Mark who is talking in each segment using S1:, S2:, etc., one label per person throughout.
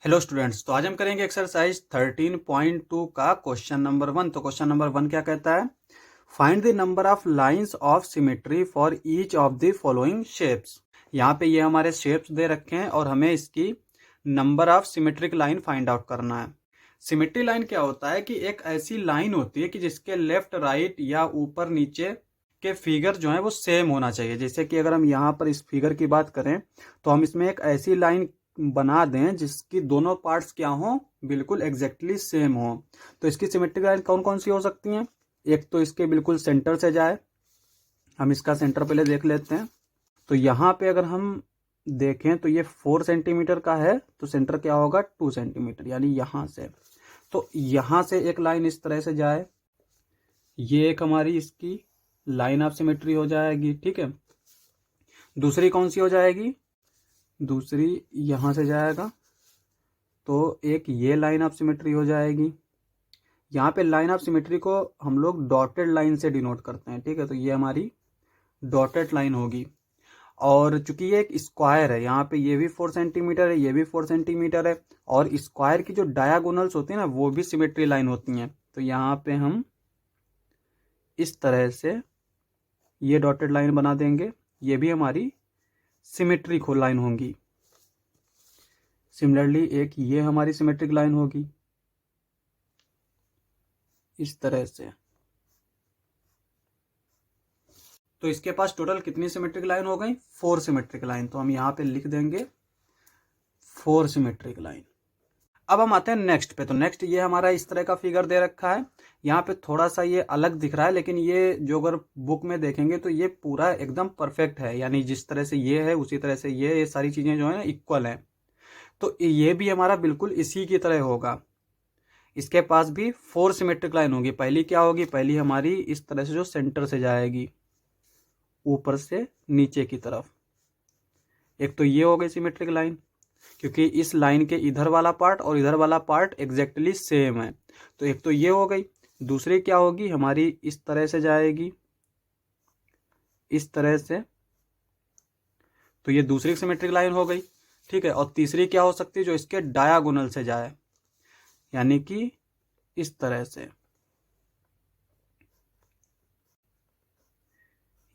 S1: Hello students, तो आज हम करेंगे एक्सरसाइज 13.2 का क्वेश्चन नंबर 1। तो क्वेश्चन नंबर 1 क्या कहता है? Find the number of lines of symmetry for each of the following shapes. यहाँ पे ये हमारे शेप्स दे रखे हैं और हमें इसकी number of symmetric line find out करना है। सिमेट्री लाइन क्या होता है कि एक ऐसी लाइन होती है कि जिसके लेफ्ट राइट या ऊपर नीचे के फिगर जो है वो सेम होना चाहिए। जैसे कि अगर हम यहाँ पर इस फिगर की बात करें तो हम इसमें एक ऐसी लाइन बना दें जिसकी दोनों पार्ट्स क्या हों, बिल्कुल एग्जैक्टली सेम हो। तो इसकी सिमेट्रिक लाइन कौन कौन सी हो सकती हैं? एक तो इसके बिल्कुल सेंटर से जाए, हम इसका सेंटर पहले देख लेते हैं। तो यहाँ पे अगर हम देखें तो ये 4 सेंटीमीटर का है, तो सेंटर क्या होगा 2 सेंटीमीटर, यानी यहाँ से। तो यहाँ से एक लाइन इस तरह से जाए, ये एक हमारी इसकी लाइन ऑफ सिमेट्री हो जाएगी। ठीक है, दूसरी कौन सी हो जाएगी? दूसरी यहाँ से जाएगा तो एक ये लाइन ऑफ सिमेट्री हो जाएगी। यहाँ पे लाइन ऑफ सिमेट्री को हम लोग डॉटेड लाइन से डिनोट करते हैं। ठीक है, तो ये हमारी डॉटेड लाइन होगी। और चूंकि ये एक स्क्वायर है, यहाँ पे ये भी 4 सेंटीमीटर है, ये भी 4 सेंटीमीटर है, और स्क्वायर की जो डायगोनल्स होती है ना वो भी सिमेट्री लाइन होती हैं। तो यहाँ पे हम इस तरह से ये डॉटेड लाइन बना देंगे, ये भी हमारी सिमेट्रिक लाइन होंगी। सिमिलरली एक ये हमारी सिमेट्रिक लाइन होगी इस तरह से। तो इसके पास टोटल कितनी सिमेट्रिक लाइन हो गई? 4 सिमेट्रिक लाइन। तो हम यहाँ पे लिख देंगे 4 सिमेट्रिक लाइन। अब हम आते हैं नेक्स्ट पे। तो नेक्स्ट ये हमारा इस तरह का फिगर दे रखा है। यहाँ पे थोड़ा सा ये अलग दिख रहा है, लेकिन ये जो अगर बुक में देखेंगे तो ये पूरा एकदम परफेक्ट है, यानी जिस तरह से ये है उसी तरह से ये सारी चीजें जो है इक्वल है। तो ये भी हमारा बिल्कुल इसी की तरह होगा। इसके पास भी 4 सिमेट्रिक लाइन होगी। पहली क्या होगी? पहली हमारी इस तरह से जो सेंटर से जाएगी ऊपर से नीचे की तरफ। एक तो ये हो गई सिमेट्रिक लाइन, क्योंकि इस लाइन के इधर वाला पार्ट और इधर वाला पार्ट एग्जैक्टली सेम है। तो एक तो ये हो गई। दूसरी क्या होगी? हमारी इस तरह से जाएगी, इस तरह से। तो ये दूसरी सिमेट्रिक लाइन हो गई। ठीक है, और तीसरी क्या हो सकती है? जो इसके डायगोनल से जाए, यानी कि इस तरह से।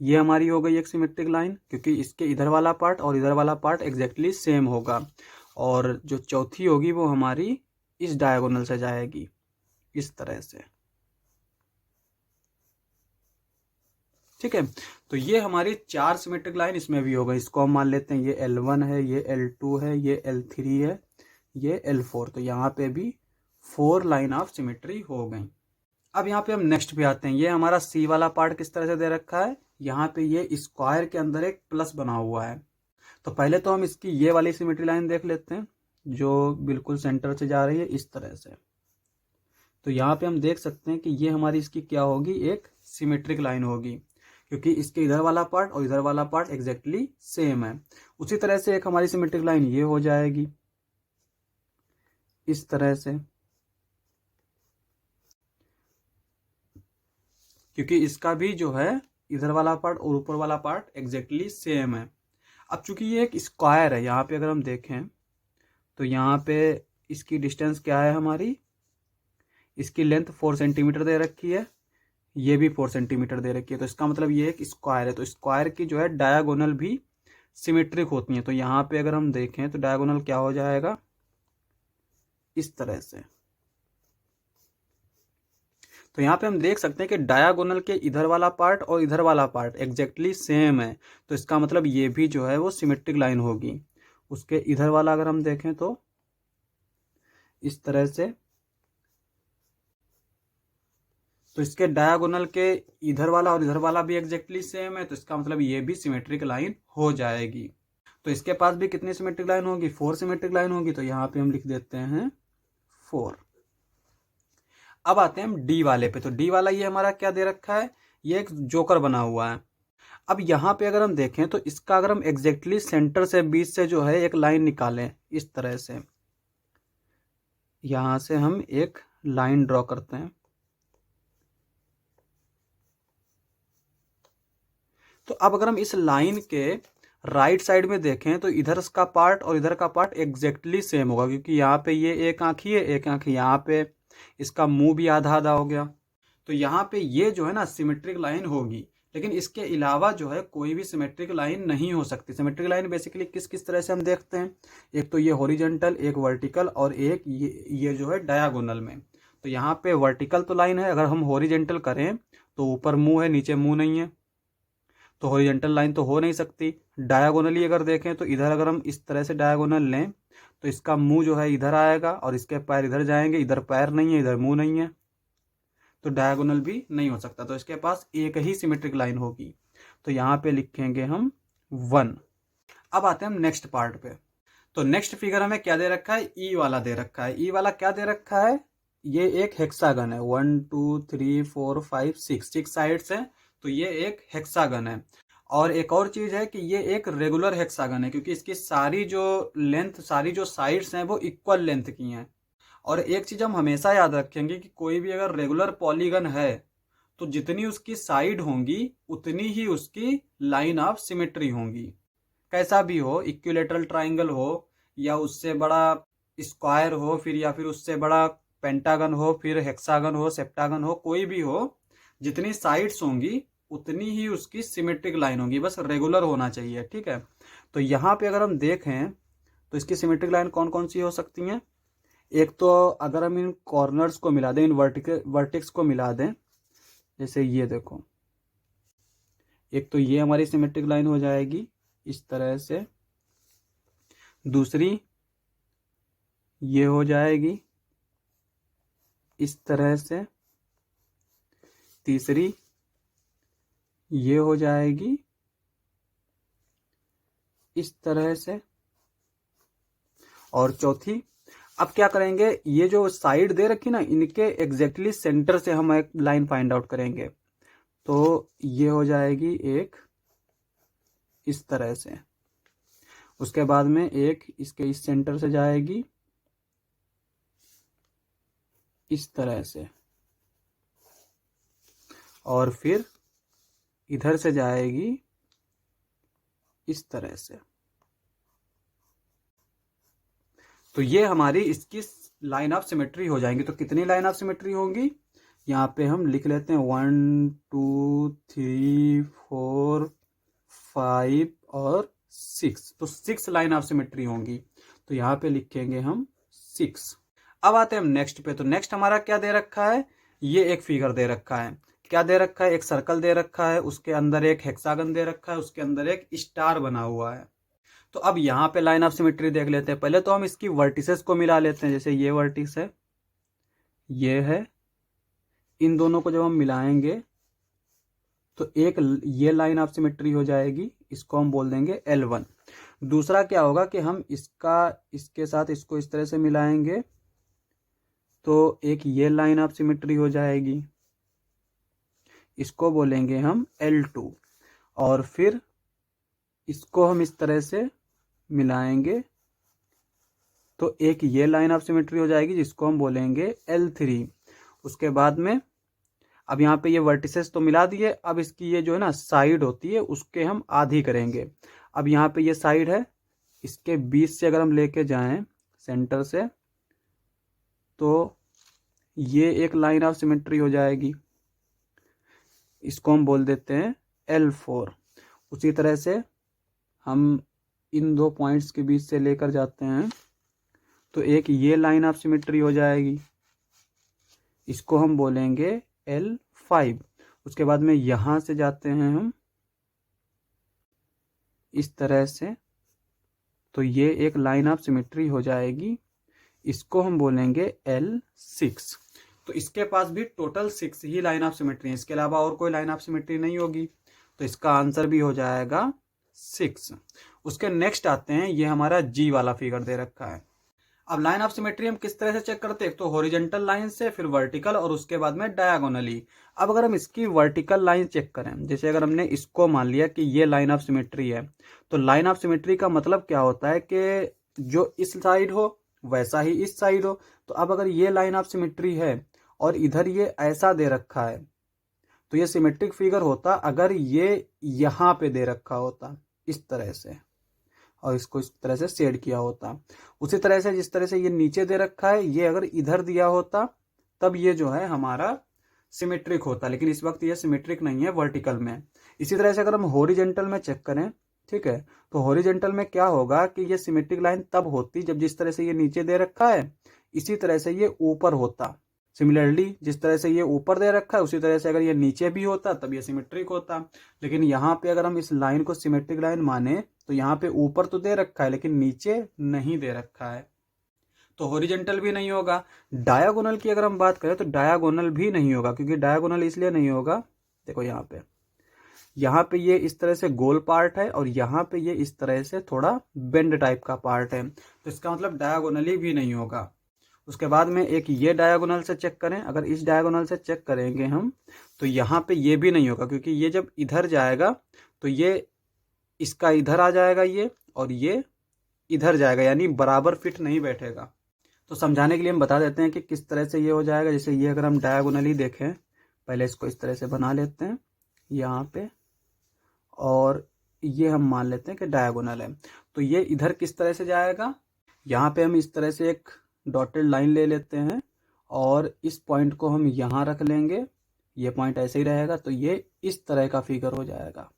S1: ये हमारी हो गई एक सिमेट्रिक लाइन, क्योंकि इसके इधर वाला पार्ट और इधर वाला पार्ट एग्जैक्टली सेम होगा। और जो चौथी होगी वो हमारी इस डायगोनल से जाएगी, इस तरह से। ठीक है, तो ये हमारी 4 सिमेट्रिक लाइन इसमें भी हो गई। इसको हम मान लेते हैं ये L1 है, ये L2 है, ये L3 है, ये L4। तो यहाँ पे भी 4 लाइन ऑफ सिमेट्री हो गई। अब यहाँ पे हम नेक्स्ट पे आते हैं। ये हमारा सी वाला पार्ट किस तरह से दे रखा है? यहाँ पे ये स्क्वायर के अंदर एक प्लस बना हुआ है। तो पहले तो हम इसकी ये वाली सिमेट्री लाइन देख लेते हैं जो बिल्कुल सेंटर से जा रही है इस तरह से। तो यहाँ पे हम देख सकते हैं कि ये हमारी इसकी क्या होगी? एक सिमेट्रिक लाइन होगी, क्योंकि इसके इधर वाला पार्ट और इधर वाला पार्ट एग्जैक्टली सेम है। उसी तरह से एक हमारी सिमेट्रिक लाइन ये हो जाएगी इस तरह से, क्योंकि इसका भी जो है इधर वाला पार्ट और ऊपर वाला पार्ट एग्जैक्टली सेम है। अब चूंकि ये एक स्क्वायर है, यहाँ पे अगर हम देखें तो यहाँ पे इसकी डिस्टेंस क्या है हमारी? इसकी लेंथ 4 सेंटीमीटर दे रखी है, ये भी 4 सेंटीमीटर दे रखी है। तो इसका मतलब ये एक स्क्वायर है। तो स्क्वायर की जो है डायगोनल भी सिमेट्रिक होती है। तो यहाँ पे अगर हम देखें तो डायगोनल क्या हो जाएगा? इस तरह से। तो यहाँ पे हम देख सकते हैं कि डायगोनल के इधर वाला पार्ट और इधर वाला पार्ट एग्जैक्टली सेम है। तो इसका मतलब ये भी जो है वो सिमेट्रिक लाइन होगी। उसके इधर वाला अगर हम देखें तो इस तरह से। तो इसके डायगोनल के इधर वाला और इधर वाला भी एग्जैक्टली सेम है। तो इसका मतलब ये भी सिमेट्रिक लाइन हो जाएगी। तो इसके पास भी कितनी सिमेट्रिक लाइन होगी? 4 सिमेट्रिक लाइन होगी। तो यहाँ पे हम लिख देते हैं 4। अब आते हैं हम डी वाले पे। तो डी वाला ये हमारा क्या दे रखा है? ये एक जोकर बना हुआ है। अब यहाँ पे अगर हम देखें तो इसका अगर हम एग्जैक्टली सेंटर से बीच से जो है एक लाइन निकालें इस तरह से, यहाँ से हम एक लाइन ड्रॉ करते हैं। तो अब अगर हम इस लाइन के राइट साइड में देखें तो इधर का पार्ट और इधर का पार्ट एग्जैक्टली सेम होगा, क्योंकि यहाँ पे ये एक आँख ही है, एक आँख यहाँ पे, इसका मुंह भी आधा आधा हो गया। तो यहाँ पे ये जो है ना सिमेट्रिक लाइन होगी, लेकिन इसके अलावा जो है कोई भी सिमेट्रिक लाइन नहीं हो सकती। सिमेट्रिक लाइन बेसिकली किस किस तरह से हम देखते हैं, एक तो ये हॉरिजॉन्टल, एक वर्टिकल और एक ये जो है डायगोनल में। तो यहाँ पे वर्टिकल तो लाइन है, अगर हम हॉरिजॉन्टल करें तो ऊपर मुंह है, नीचे मुंह नहीं है, तो हॉरिजॉन्टल लाइन तो हो नहीं सकती। डायगोनली अगर देखें तो इधर अगर हम इस तरह से डायगोनल लें तो इसका मुंह जो है इधर आएगा और इसके पैर इधर जाएंगे, इधर पैर नहीं है, इधर मुंह नहीं है, तो डायगोनल भी नहीं हो सकता। तो इसके पास एक ही सिमेट्रिक लाइन होगी, तो यहाँ पे लिखेंगे हम 1। अब आते हैं हम नेक्स्ट पार्ट पे। तो नेक्स्ट फिगर हमें क्या दे रखा है, ई वाला दे रखा है। ई वाला क्या दे रखा है, ये एक हेक्सागन है, 1 2 3 4 5 6 साइड्स है, तो ये एक हेक्सागन है। और एक और चीज है कि ये एक रेगुलर हेक्सागन है, क्योंकि इसकी सारी जो लेंथ, सारी जो साइड्स हैं वो इक्वल लेंथ की हैं। और एक चीज हम हमेशा याद रखेंगे कि कोई भी अगर रेगुलर पॉलीगन है तो जितनी उसकी साइड होंगी उतनी ही उसकी लाइन ऑफ सिमेट्री होंगी। कैसा भी हो, इक्विलेटरल ट्राइंगल हो या उससे बड़ा स्क्वायर हो, फिर या फिर उससे बड़ा पेंटागन हो, फिर हेक्सागन हो, सेप्टागन हो, कोई भी हो, जितनी साइड्स होंगी उतनी ही उसकी सिमेट्रिक लाइन होगी, बस रेगुलर होना चाहिए। ठीक है, तो यहाँ पे अगर हम देखें तो इसकी सिमेट्रिक लाइन कौन कौन सी हो सकती हैं। एक तो अगर हम इन कॉर्नर्स को मिला दें, इन वर्टेक्स को मिला दें, जैसे ये देखो, एक तो ये हमारी सिमेट्रिक लाइन हो जाएगी इस तरह से, दूसरी ये हो जाएगी इस तरह से, तीसरी ये हो जाएगी इस तरह से, और चौथी। अब क्या करेंगे, ये जो साइड दे रखी ना, इनके एग्जैक्टली सेंटर से हम एक लाइन फाइंड आउट करेंगे। तो ये हो जाएगी एक इस तरह से, उसके बाद में एक इसके इस सेंटर से जाएगी इस तरह से, और फिर इधर से जाएगी इस तरह से। तो ये हमारी इसकी लाइन ऑफ सिमेट्री हो जाएंगी। तो कितनी लाइन ऑफ सिमेट्री होंगी, यहाँ पे हम लिख लेते हैं 1 2 3 4 5 और 6, तो 6 लाइन ऑफ सिमेट्री होंगी। तो यहाँ पे लिखेंगे हम 6। अब आते हैं हम नेक्स्ट पे। तो नेक्स्ट हमारा क्या दे रखा है, ये एक फिगर दे रखा है। क्या दे रखा है, एक सर्कल दे रखा है, उसके अंदर एक हेक्सागन दे रखा है, उसके अंदर एक स्टार बना हुआ है। तो अब यहाँ पे लाइन ऑफ सिमेट्री देख लेते हैं। पहले तो हम इसकी वर्टिसेस को मिला लेते हैं, जैसे ये वर्टिस है, ये है, इन दोनों को जब हम मिलाएंगे तो एक ये लाइन ऑफ सिमेट्री हो जाएगी, इसको हम बोल देंगे L1। दूसरा क्या होगा कि हम इसके साथ इसको इस तरह से मिलाएंगे तो एक ये लाइन ऑफ सिमेट्री हो जाएगी, इसको बोलेंगे हम L2। और फिर इसको हम इस तरह से मिलाएंगे तो एक ये लाइन ऑफ सिमेट्री हो जाएगी, जिसको हम बोलेंगे L3। उसके बाद में अब यहाँ पे ये वर्टिसेस तो मिला दिए, अब इसकी ये जो है ना साइड होती है उसके हम आधी करेंगे। अब यहाँ पे ये साइड है, इसके बीच से अगर हम लेके जाएं सेंटर से, तो ये एक लाइन ऑफ सिमेट्री हो जाएगी, इसको हम बोल देते हैं L4। उसी तरह से हम इन दो पॉइंट्स के बीच से लेकर जाते हैं तो एक ये लाइन ऑफ सिमेट्री हो जाएगी, इसको हम बोलेंगे L5। उसके बाद में यहां से जाते हैं हम इस तरह से, तो ये एक लाइन ऑफ सिमेट्री हो जाएगी, इसको हम बोलेंगे L6। तो इसके पास भी total 6 he line of symmetry है, इसके अलावा और कोई लाइन ऑफ सिमेट्री नहीं होगी। तो इसका आंसर भी हो जाएगा 6। उसके नेक्स्ट आते हैं, ये हमारा G वाला फिगर दे रखा है। अब लाइन ऑफ सिमेट्री हम किस तरह से चेक करते हैं, एक तो हॉरिजॉन्टल लाइन से, फिर वर्टिकल और उसके बाद में डायगोनली। अब अगर हम इसकी वर्टिकल लाइन चेक करें, जैसे अगर हमने इसको मान लिया कि ये लाइन ऑफ सिमेट्री है, तो लाइन ऑफ सिमेट्री का मतलब क्या होता है कि जो इस साइड हो वैसा ही इस साइड हो। तो अब अगर ये लाइन ऑफ सिमेट्री है और इधर ये ऐसा दे रखा है, तो ये सिमेट्रिक फिगर होता अगर ये यहाँ पे दे रखा होता। इस तरह से, और इसको इस तरह से शेड किया होता। उसी तरह से जिस तरह से ये नीचे दे रखा है, ये अगर इधर दिया होता तब ये जो है हमारा सिमेट्रिक होता, लेकिन इस वक्त ये सिमेट्रिक नहीं है वर्टिकल में। इसी तरह से अगर हम हॉरिजेंटल में चेक करें, ठीक है, तो हॉरिजेंटल में क्या होगा कि ये सिमेट्रिक लाइन तब होती जब जिस तरह से ये नीचे दे रखा है इसी तरह से ये ऊपर होता। सिमिलरली जिस तरह से ये ऊपर दे रखा है उसी तरह से अगर ये नीचे भी होता तब ये सिमेट्रिक होता। लेकिन यहाँ पे अगर हम इस लाइन को सिमेट्रिक लाइन माने तो यहाँ पे ऊपर तो दे रखा है लेकिन नीचे नहीं दे रखा है, तो हॉरिजेंटल भी नहीं होगा। डायगोनल की अगर हम बात करें तो डायगोनल भी नहीं होगा, क्योंकि डायगोनल इसलिए नहीं होगा, देखो यहाँ पे ये इस तरह से गोल पार्ट है और यहाँ पे ये इस तरह से थोड़ा बेंड टाइप का पार्ट है, तो इसका मतलब डायगोनली भी नहीं होगा। उसके बाद में एक ये डायगोनल से चेक करें, अगर इस डायगोनल से चेक करेंगे हम तो यहाँ पे ये भी नहीं होगा, क्योंकि ये जब इधर जाएगा तो ये इसका इधर आ जाएगा ये, और ये इधर जाएगा, यानी बराबर फिट नहीं बैठेगा। तो समझाने के लिए हम बता देते हैं कि किस तरह से ये हो जाएगा। जैसे ये अगर हम डायगोनली देखें, पहले इसको इस तरह से बना लेते हैं यहाँ पे, और ये हम मान लेते हैं कि डायगोनल है, तो ये इधर किस तरह से जाएगा, यहाँ पे हम इस तरह से एक डॉटेड लाइन ले लेते हैं और इस पॉइंट को हम यहाँ रख लेंगे, ये पॉइंट ऐसे ही रहेगा, तो ये इस तरह का फिगर हो जाएगा,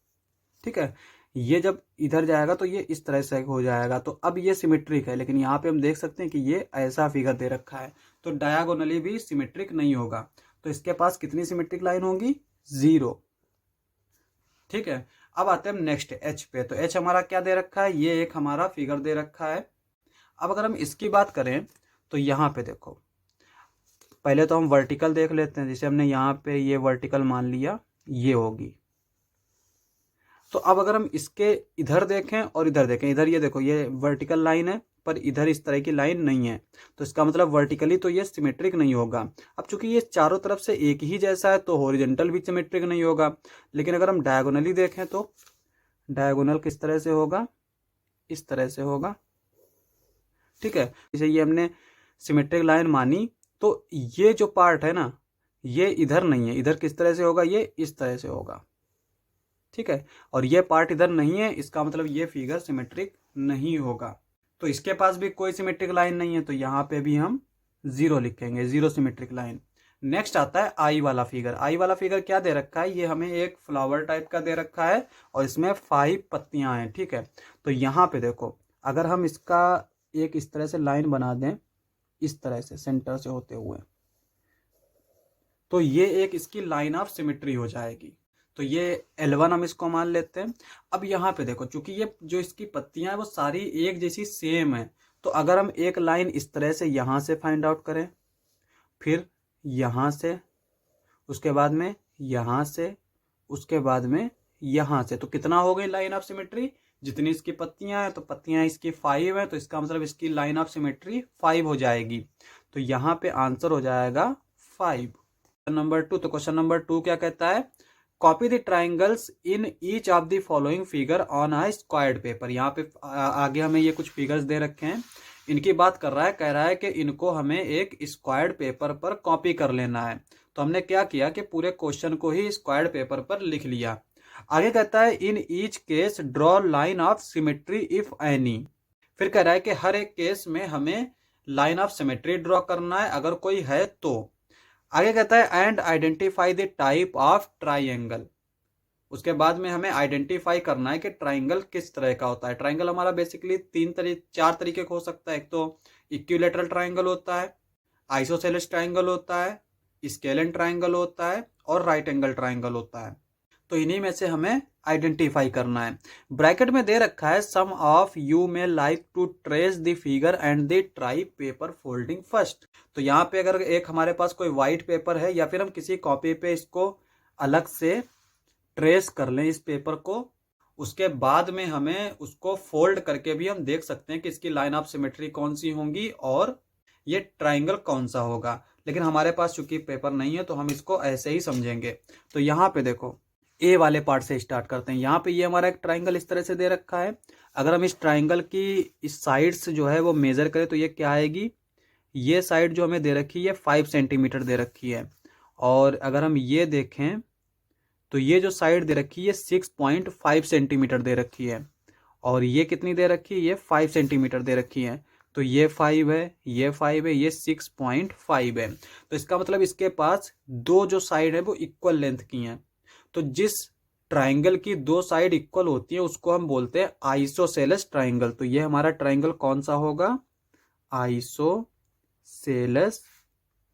S1: ठीक है। ये जब इधर जाएगा तो ये इस तरह से हो जाएगा, तो अब ये सिमेट्रिक है। लेकिन यहाँ पे हम देख सकते हैं कि ये ऐसा फिगर दे रखा है, तो डायगोनली भी सिमेट्रिक नहीं होगा। तो इसके पास कितनी सिमेट्रिक लाइन होगी, 0, ठीक है। अब आते हैं नेक्स्ट एच पे, तो एच हमारा क्या दे रखा है, ये एक हमारा फिगर दे रखा है। अब अगर हम इसकी बात करें तो यहाँ पे देखो, पहले तो हम वर्टिकल देख लेते हैं, जैसे हमने यहाँ पे ये वर्टिकल मान लिया, ये होगी। तो अब अगर हम इसके इधर देखें और इधर देखें, इधर ये देखो ये वर्टिकल लाइन है पर इधर इस तरह की लाइन नहीं है, तो इसका मतलब वर्टिकली तो ये सिमेट्रिक नहीं होगा। अब चूंकि ये चारों तरफ से एक ही जैसा है तो हॉरिजॉन्टल भी सिमेट्रिक नहीं होगा। लेकिन अगर हम डायगोनली देखें तो डायगोनल किस तरह से होगा, इस तरह से होगा, ठीक है। जैसे ये हमने सिमेट्रिक लाइन मानी, तो ये जो पार्ट है ना ये इधर नहीं है, इधर किस तरह से होगा, ये इस तरह से होगा, ठीक है। और ये पार्ट इधर नहीं है, इसका मतलब ये फिगर सिमेट्रिक नहीं होगा। तो इसके पास भी कोई सिमेट्रिक लाइन नहीं है, तो यहाँ पे भी हम 0 लिखेंगे, 0 सिमेट्रिक लाइन। नेक्स्ट आता है आई वाला फिगर। आई वाला फिगर क्या दे रखा है, ये हमें एक फ्लावर टाइप का दे रखा है और इसमें 5 पत्तियां हैं, ठीक है। तो यहाँ पे देखो, अगर हम इसका एक इस तरह से लाइन बना दें, इस तरह से सेंटर से होते हुए, तो ये एक इसकी लाइन ऑफ सिमेट्री हो जाएगी। तो ये L1 हम इसको मान लेते हैं। अब यहाँ पे देखो, चूंकि ये जो इसकी पत्तियां हैं वो सारी एक जैसी सेम है, तो अगर हम एक लाइन इस तरह से यहाँ से फाइंड आउट करें, फिर यहाँ से, उसके बाद में यहाँ से, उसके बाद में यहाँ से, तो कितना हो गई लाइन ऑफ सिमेट्री, जितनी इसकी पत्तियां हैं, तो पत्तियां इसकी 5 हैं, तो इसका मतलब इसकी लाइन ऑफ सिमेट्री 5 हो जाएगी। तो यहाँ पे आंसर हो जाएगा 5। नंबर 2, तो क्वेश्चन नंबर 2 क्या कहता है, copy the triangles in each of the following figure on a squared paper. यहाँ पे आगे हमें ये कुछ फिगर्स दे रखे हैं, इनकी बात कर रहा है, कह रहा है कि इनको हमें एक स्क्वायर्ड पेपर पर कॉपी कर लेना है। तो हमने क्या किया कि पूरे क्वेश्चन को ही स्क्वायर्ड पेपर पर लिख लिया। आगे कहता है इन each case draw line of symmetry if any. फिर कह रहा है कि हर एक केस में हमें लाइन ऑफ सिमेट्री ड्रॉ करना है अगर कोई है तो। आगे कहता है and identify the type of triangle. उसके बाद में हमें आइडेंटिफाई करना है कि ट्राइंगल किस तरह का होता है। ट्राइंगल हमारा बेसिकली 4 तरीके का हो सकता है। एक तो इक्विलेटरल ट्राइंगल होता है, आइसोसेलेस ट्राइंगल होता है, स्केलन ट्राइंगल होता है और राइट एंगल ट्राइंगल होता है। तो इन्हीं में से हमें आइडेंटिफाई करना है। ब्रैकेट में दे रखा है some of you may like to trace the figure and the try paper folding first. तो यहाँ पे अगर एक हमारे पास कोई व्हाइट पेपर है या फिर हम किसी कॉपी पे इसको अलग से ट्रेस कर लें इस पेपर को, उसके बाद में हमें उसको फोल्ड करके भी हम देख सकते हैं कि इसकी लाइन ऑफ सिमेट्री कौन सी होंगी और ये ट्राइंगल कौन सा होगा। लेकिन हमारे पास चूंकि पेपर नहीं है तो हम इसको ऐसे ही समझेंगे। तो यहाँ पे देखो, ए वाले पार्ट से स्टार्ट करते हैं। यहाँ पे ये हमारा एक ट्राइंगल इस तरह से दे रखा है। अगर हम इस ट्राइंगल की इस साइड्स जो है वो मेजर करें तो ये क्या आएगी, ये साइड जो हमें दे रखी है 5 सेंटीमीटर दे रखी है। और अगर हम ये देखें तो ये जो साइड दे रखी है 6.5 सेंटीमीटर दे रखी है। और ये कितनी दे रखी है, ये 5 सेंटीमीटर दे रखी है। तो ये 5 है, ये 5 है, ये 6.5 है। तो इसका मतलब इसके पास दो जो साइड है वो इक्वल लेंथ की हैं। तो जिस ट्राइंगल की दो साइड इक्वल होती है उसको हम बोलते हैं आइसोसेलेस ट्राइंगल। तो ये हमारा ट्राइंगल कौन सा होगा, आइसोसेलेस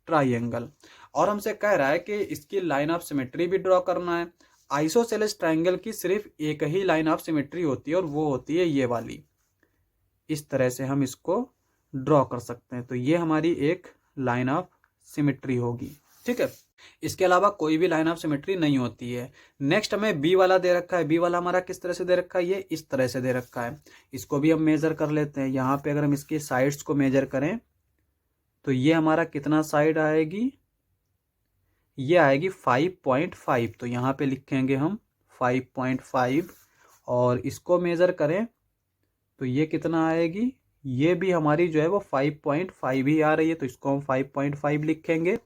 S1: ट्राइंगल। और हमसे कह रहा है कि इसकी लाइन ऑफ सिमेट्री भी ड्रॉ करना है। आइसोसेलेस ट्राइंगल की सिर्फ एक ही लाइन ऑफ सिमेट्री होती है और वो होती है ये वाली। इस तरह से हम इसको ड्रॉ कर सकते हैं। तो ये हमारी एक लाइन ऑफ सिमेट्री होगी, ठीक है। इसके अलावा कोई भी लाइन ऑफ सिमेट्री नहीं होती है। नेक्स्ट हमें बी वाला दे रखा है। बी वाला हमारा किस तरह से दे रखा है, ये इस तरह से दे रखा है। इसको भी हम मेजर कर लेते हैं। यहाँ पे अगर हम इसकी साइड्स को मेजर करें तो ये हमारा कितना साइड आएगी, ये आएगी 5.5। तो यहाँ पे लिखेंगे हम 5.5। और इसको मेजर करें तो ये कितना आएगी, ये भी हमारी जो है वो 5.5 ही आ रही है। तो इसको हम 5.5 लिखेंगे।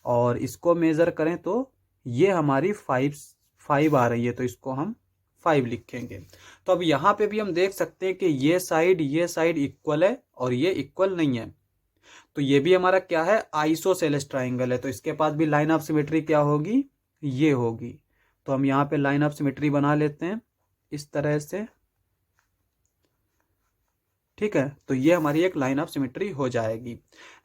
S1: और इसको मेजर करें तो ये हमारी 5 आ रही है। तो इसको हम 5 लिखेंगे। तो अब यहाँ पे भी हम देख सकते हैं कि ये साइड इक्वल है और ये इक्वल नहीं है। तो ये भी हमारा क्या है, आइसोसेलेस ट्राइंगल है। तो इसके पास भी लाइन ऑफ सिमेट्री क्या होगी, ये होगी। तो हम यहाँ पे लाइन ऑफ सिमेट्री बना लेते हैं इस तरह से, ठीक है। तो ये हमारी एक लाइन ऑफ सिमेट्री हो जाएगी।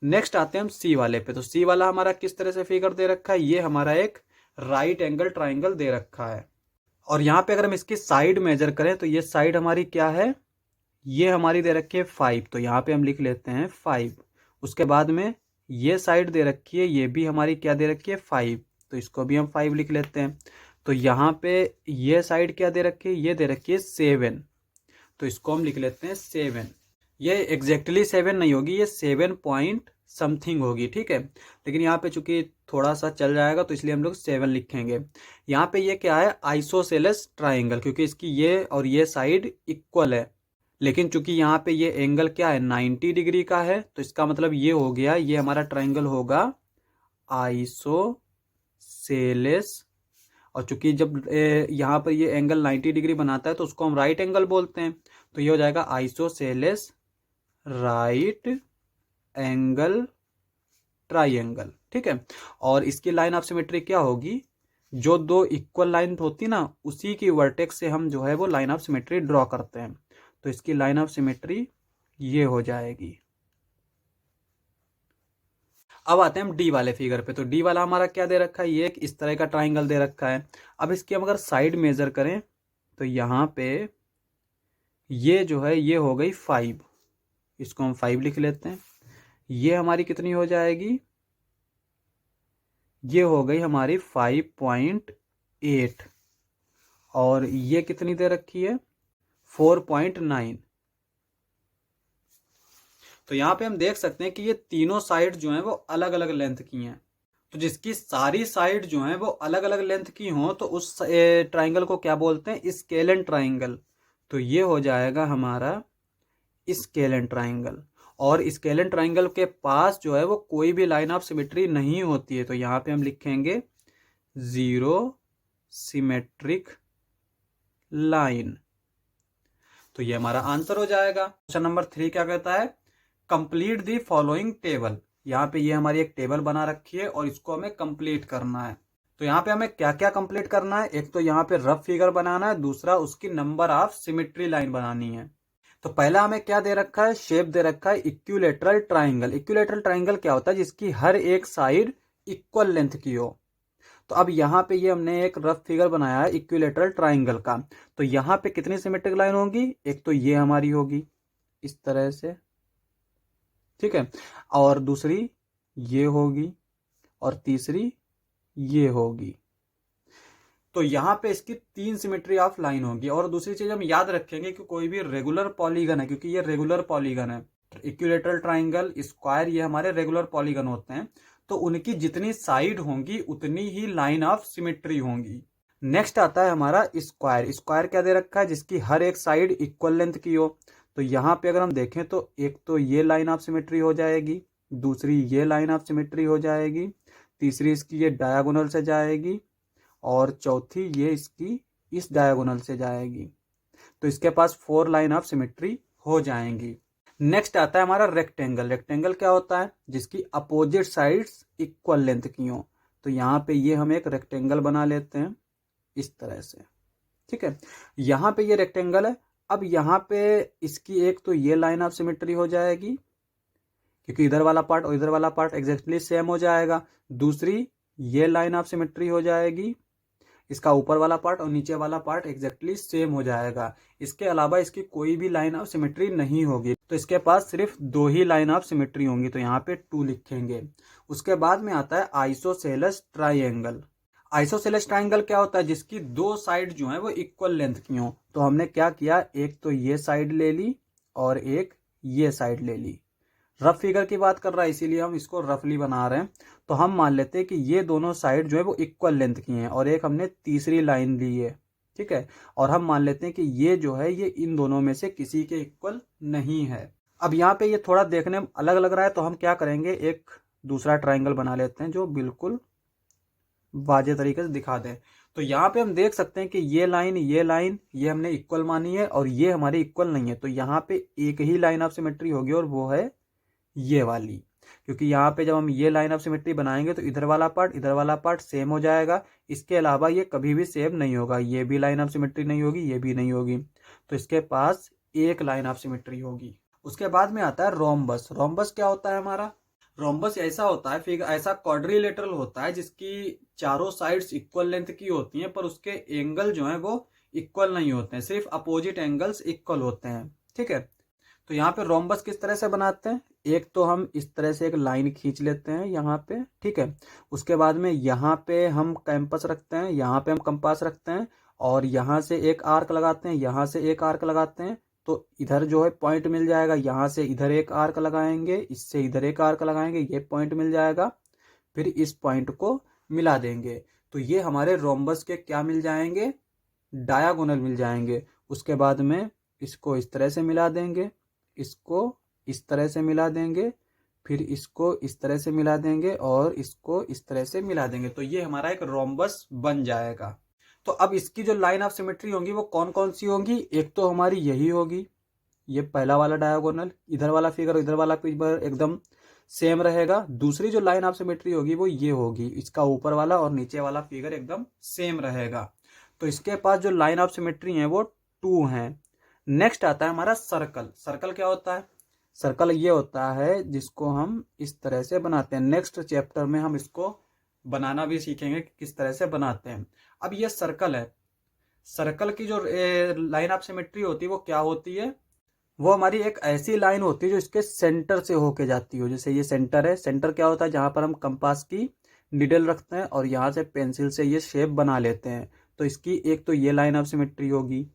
S1: नेक्स्ट आते हैं हम सी वाले पे। तो सी वाला हमारा किस तरह से फिगर दे रखा है, ये हमारा एक राइट एंगल ट्राइंगल दे रखा है। और यहाँ पे अगर हम इसकी साइड मेजर करें तो ये साइड हमारी क्या है, ये हमारी दे रखी है 5। तो यहाँ पे हम लिख लेते हैं 5। उसके बाद में ये साइड दे रखी है, ये भी हमारी क्या दे रखी है 5। तो इसको भी हम 5 लिख लेते हैं। तो यहाँ पे ये साइड क्या दे रखी है, ये दे रखी है 7। तो इसको हम लिख लेते हैं 7। ये एग्जैक्टली 7 नहीं होगी, ये 7 पॉइंट समथिंग होगी, ठीक है। लेकिन यहाँ पे चूंकि थोड़ा सा चल जाएगा तो इसलिए हम लोग 7 लिखेंगे। यहाँ पे ये क्या है, आइसोसेलेस ट्राइंगल, क्योंकि इसकी ये और ये साइड इक्वल है। लेकिन चूंकि यहाँ पे ये एंगल क्या है, 90 डिग्री का है। तो इसका मतलब ये हो गया, ये हमारा ट्राइंगल होगा आइसोसेलेस। और चूंकि जब यहाँ पर ये एंगल 90 डिग्री बनाता है तो उसको हम राइट एंगल बोलते हैं। तो ये हो जाएगा आइसोसेलेस राइट एंगल ट्राइंगल, ठीक है। और इसकी लाइन ऑफ सिमेट्री क्या होगी, जो दो इक्वल लाइन होती ना उसी की वर्टेक्स से हम जो है वो लाइन ऑफ सिमेट्री ड्रॉ करते हैं। तो इसकी लाइन ऑफ सिमेट्री ये हो जाएगी। अब आते हैं हम डी वाले फिगर पे। तो डी वाला हमारा क्या दे रखा है, ये एक इस तरह का ट्राइंगल दे रखा है। अब इसकी हम अगर साइड मेजर करें तो यहाँ पे ये जो है ये हो गई 5। इसको हम 5 लिख लेते हैं। ये हमारी कितनी हो जाएगी, ये हो गई हमारी 5.8। और ये कितनी दे रखी है, 4.9। तो यहाँ पे हम देख सकते हैं कि ये तीनों साइड जो हैं वो अलग अलग लेंथ की हैं। तो जिसकी सारी साइड जो हैं वो अलग अलग लेंथ की हों तो उस ट्राइंगल को क्या बोलते हैं, स्केलन ट्राइंगल। तो ये हो जाएगा हमारा स्केलन ट्राइंगल। और स्केलन ट्राइंगल के पास जो है वो कोई भी लाइन ऑफ सिमेट्री नहीं होती है। तो यहाँ पे हम लिखेंगे जीरो सिमेट्रिक लाइन। तो ये हमारा आंसर हो जाएगा। क्वेश्चन नंबर 3 क्या कहता है, कंप्लीट दी फॉलोइंग टेबल। यहाँ पे ये हमारी एक टेबल बना रखी है और इसको हमें कंप्लीट करना है। तो यहाँ पे हमें क्या क्या कंप्लीट करना है, एक तो यहाँ पे रफ फिगर बनाना है, दूसरा उसकी नंबर ऑफ सिमेट्री लाइन बनानी है। तो पहला हमें क्या दे रखा है, शेप दे रखा है इक्विलेटरल ट्राइंगल। इक्विलेटरल ट्राइंगल क्या होता है, जिसकी हर एक साइड इक्वल लेंथ की हो। तो अब यहाँ पे ये हमने एक रफ फिगर बनाया है इक्विलेटरल ट्राइंगल का। तो यहाँ पे कितनी सिमेट्रिक लाइन होगी, एक तो ये हमारी होगी इस तरह से, ठीक है। और दूसरी ये होगी और तीसरी ये होगी। तो यहाँ पे इसकी 3 सिमेट्री ऑफ लाइन होगी। और दूसरी चीज हम याद रखेंगे कि कोई भी रेगुलर पॉलीगन है, क्योंकि ये रेगुलर पॉलीगन है, इक्विलेटरल ट्राइंगल, स्क्वायर, ये हमारे रेगुलर पॉलीगन होते हैं। तो उनकी जितनी साइड होंगी उतनी ही लाइन ऑफ सिमेट्री होंगी। नेक्स्ट आता है हमारा स्क्वायर। स्क्वायर क्या दे रखा है, जिसकी हर एक साइड इक्वल लेंथ की हो। तो यहाँ पे अगर हम देखें तो एक तो ये लाइन ऑफ सिमेट्री हो जाएगी, दूसरी ये लाइन ऑफ सिमेट्री हो जाएगी, तीसरी इसकी ये डायगोनल से जाएगी और चौथी ये इसकी इस डायगोनल से जाएगी। तो इसके पास 4 लाइन ऑफ सिमेट्री हो जाएंगी। नेक्स्ट आता है हमारा रेक्टेंगल। रेक्टेंगल क्या होता है? जिसकी अपोजिट साइड्स इक्वल लेंथ की हो। तो यहाँ पे ये हम एक रेक्टेंगल बना लेते हैं इस तरह से, ठीक है। यहाँ पे ये रेक्टेंगल है। अब यहाँ पे इसकी एक तो ये लाइन ऑफ सिमेट्री हो जाएगी, क्योंकि इधर वाला पार्ट और इधर वाला पार्ट एग्जैक्टली सेम हो जाएगा। दूसरी ये लाइन ऑफ सिमेट्री हो जाएगी, इसका ऊपर वाला पार्ट और नीचे वाला पार्ट एग्जैक्टली सेम हो जाएगा। इसके अलावा इसकी कोई भी लाइन ऑफ सिमेट्री नहीं होगी। तो इसके पास सिर्फ 2 ही लाइन ऑफ सिमेट्री होंगी, तो यहाँ पे 2 लिखेंगे। उसके बाद में आता है आइसोसेलेस ट्राइंगल। आइसोसेलेस ट्राइंगल क्या होता है? जिसकी 2 साइड जो है वो इक्वल लेंथ की हो। तो हमने क्या किया, एक तो ये साइड ले ली और एक ये साइड ले ली। रफ फिगर की बात कर रहा है इसीलिए हम इसको रफली बना रहे हैं। तो हम मान लेते हैं कि ये दोनों साइड जो है वो इक्वल लेंथ की हैं और एक हमने तीसरी लाइन ली है, ठीक है। और हम मान लेते हैं कि ये जो है ये इन दोनों में से किसी के इक्वल नहीं है। अब यहाँ पे ये थोड़ा देखने में अलग लग रहा है, तो हम क्या करेंगे, एक दूसरा ट्राइंगल बना लेते हैं जो बिल्कुल वाजे तरीके से दिखा दें। तो यहाँ पे हम देख सकते हैं कि ये लाइन ये हमने इक्वल मानी है और ये हमारी इक्वल नहीं है। तो यहाँ पे एक ही लाइन ऑफ सिमेट्री होगी और वो है ये वाली, क्योंकि यहाँ पे जब हम ये लाइन ऑफ सिमेट्री बनाएंगे तो इधर वाला पार्ट सेम हो जाएगा। इसके अलावा ये कभी भी सेम नहीं होगा, ये भी लाइन ऑफ सिमेट्री नहीं होगी, ये भी नहीं होगी। तो इसके पास एक लाइन ऑफ सिमेट्री होगी। उसके बाद में आता है रोम्बस। रोम्बस क्या होता है हमारा? रोम्बस ऐसा होता है, फिर ऐसा क्वाड्रिलेटरल होता है जिसकी चारों साइड्स इक्वल लेंथ की होती हैं, पर उसके एंगल जो है वो इक्वल नहीं होते हैं, सिर्फ अपोजिट एंगल्स इक्वल होते हैं, ठीक है। तो यहाँ पे रोम्बस किस तरह से बनाते हैं, एक तो हम इस तरह से एक लाइन खींच लेते हैं यहाँ पे, ठीक है। उसके बाद में यहाँ पे हम कैंपस रखते हैं, यहाँ पे हम कंपास रखते हैं और यहाँ से एक आर्क लगाते हैं, यहाँ से एक आर्क लगाते हैं। तो इधर जो है पॉइंट मिल जाएगा, यहाँ से इधर एक आर्क लगाएंगे, इससे इधर एक आर्क लगाएंगे, ये पॉइंट मिल जाएगा। फिर इस पॉइंट को मिला देंगे तो ये हमारे रोम्बस के क्या मिल जाएंगे, डायगोनल मिल जाएंगे। उसके बाद में इसको इस तरह से मिला देंगे, इसको इस तरह से मिला देंगे, फिर इसको इस तरह से मिला देंगे और इसको इस तरह से मिला देंगे। तो ये हमारा एक रोम्बस बन जाएगा। तो अब इसकी जो लाइन ऑफ सिमेट्री होंगी वो कौन कौन सी होंगी? एक तो हमारी यही होगी, ये पहला वाला डायगोनल, इधर वाला फिगर इधर वाला फिगर एकदम सेम रहेगा। दूसरी जो लाइन ऑफ सिमेट्री होगी वो ये होगी, इसका ऊपर वाला और नीचे वाला फिगर एकदम सेम रहेगा। तो इसके पास जो लाइन ऑफ सिमेट्री है वो 2 हैं। नेक्स्ट आता है हमारा सर्कल। सर्कल क्या होता है? सर्कल ये होता है जिसको हम इस तरह से बनाते हैं। नेक्स्ट चैप्टर में हम इसको बनाना भी सीखेंगे कि किस तरह से बनाते हैं। अब ये सर्कल है, सर्कल की जो लाइन ऑफ सिमेट्री होती है वो क्या होती है? वो हमारी एक ऐसी लाइन होती है जो इसके सेंटर से होके जाती हो। जैसे ये सेंटर है, सेंटर क्या होता है? जहां पर हम कंपास की निडल रखते हैं और यहाँ से पेंसिल से ये शेप बना लेते हैं। तो इसकी एक तो ये लाइन ऑफ सिमेट्री होगी,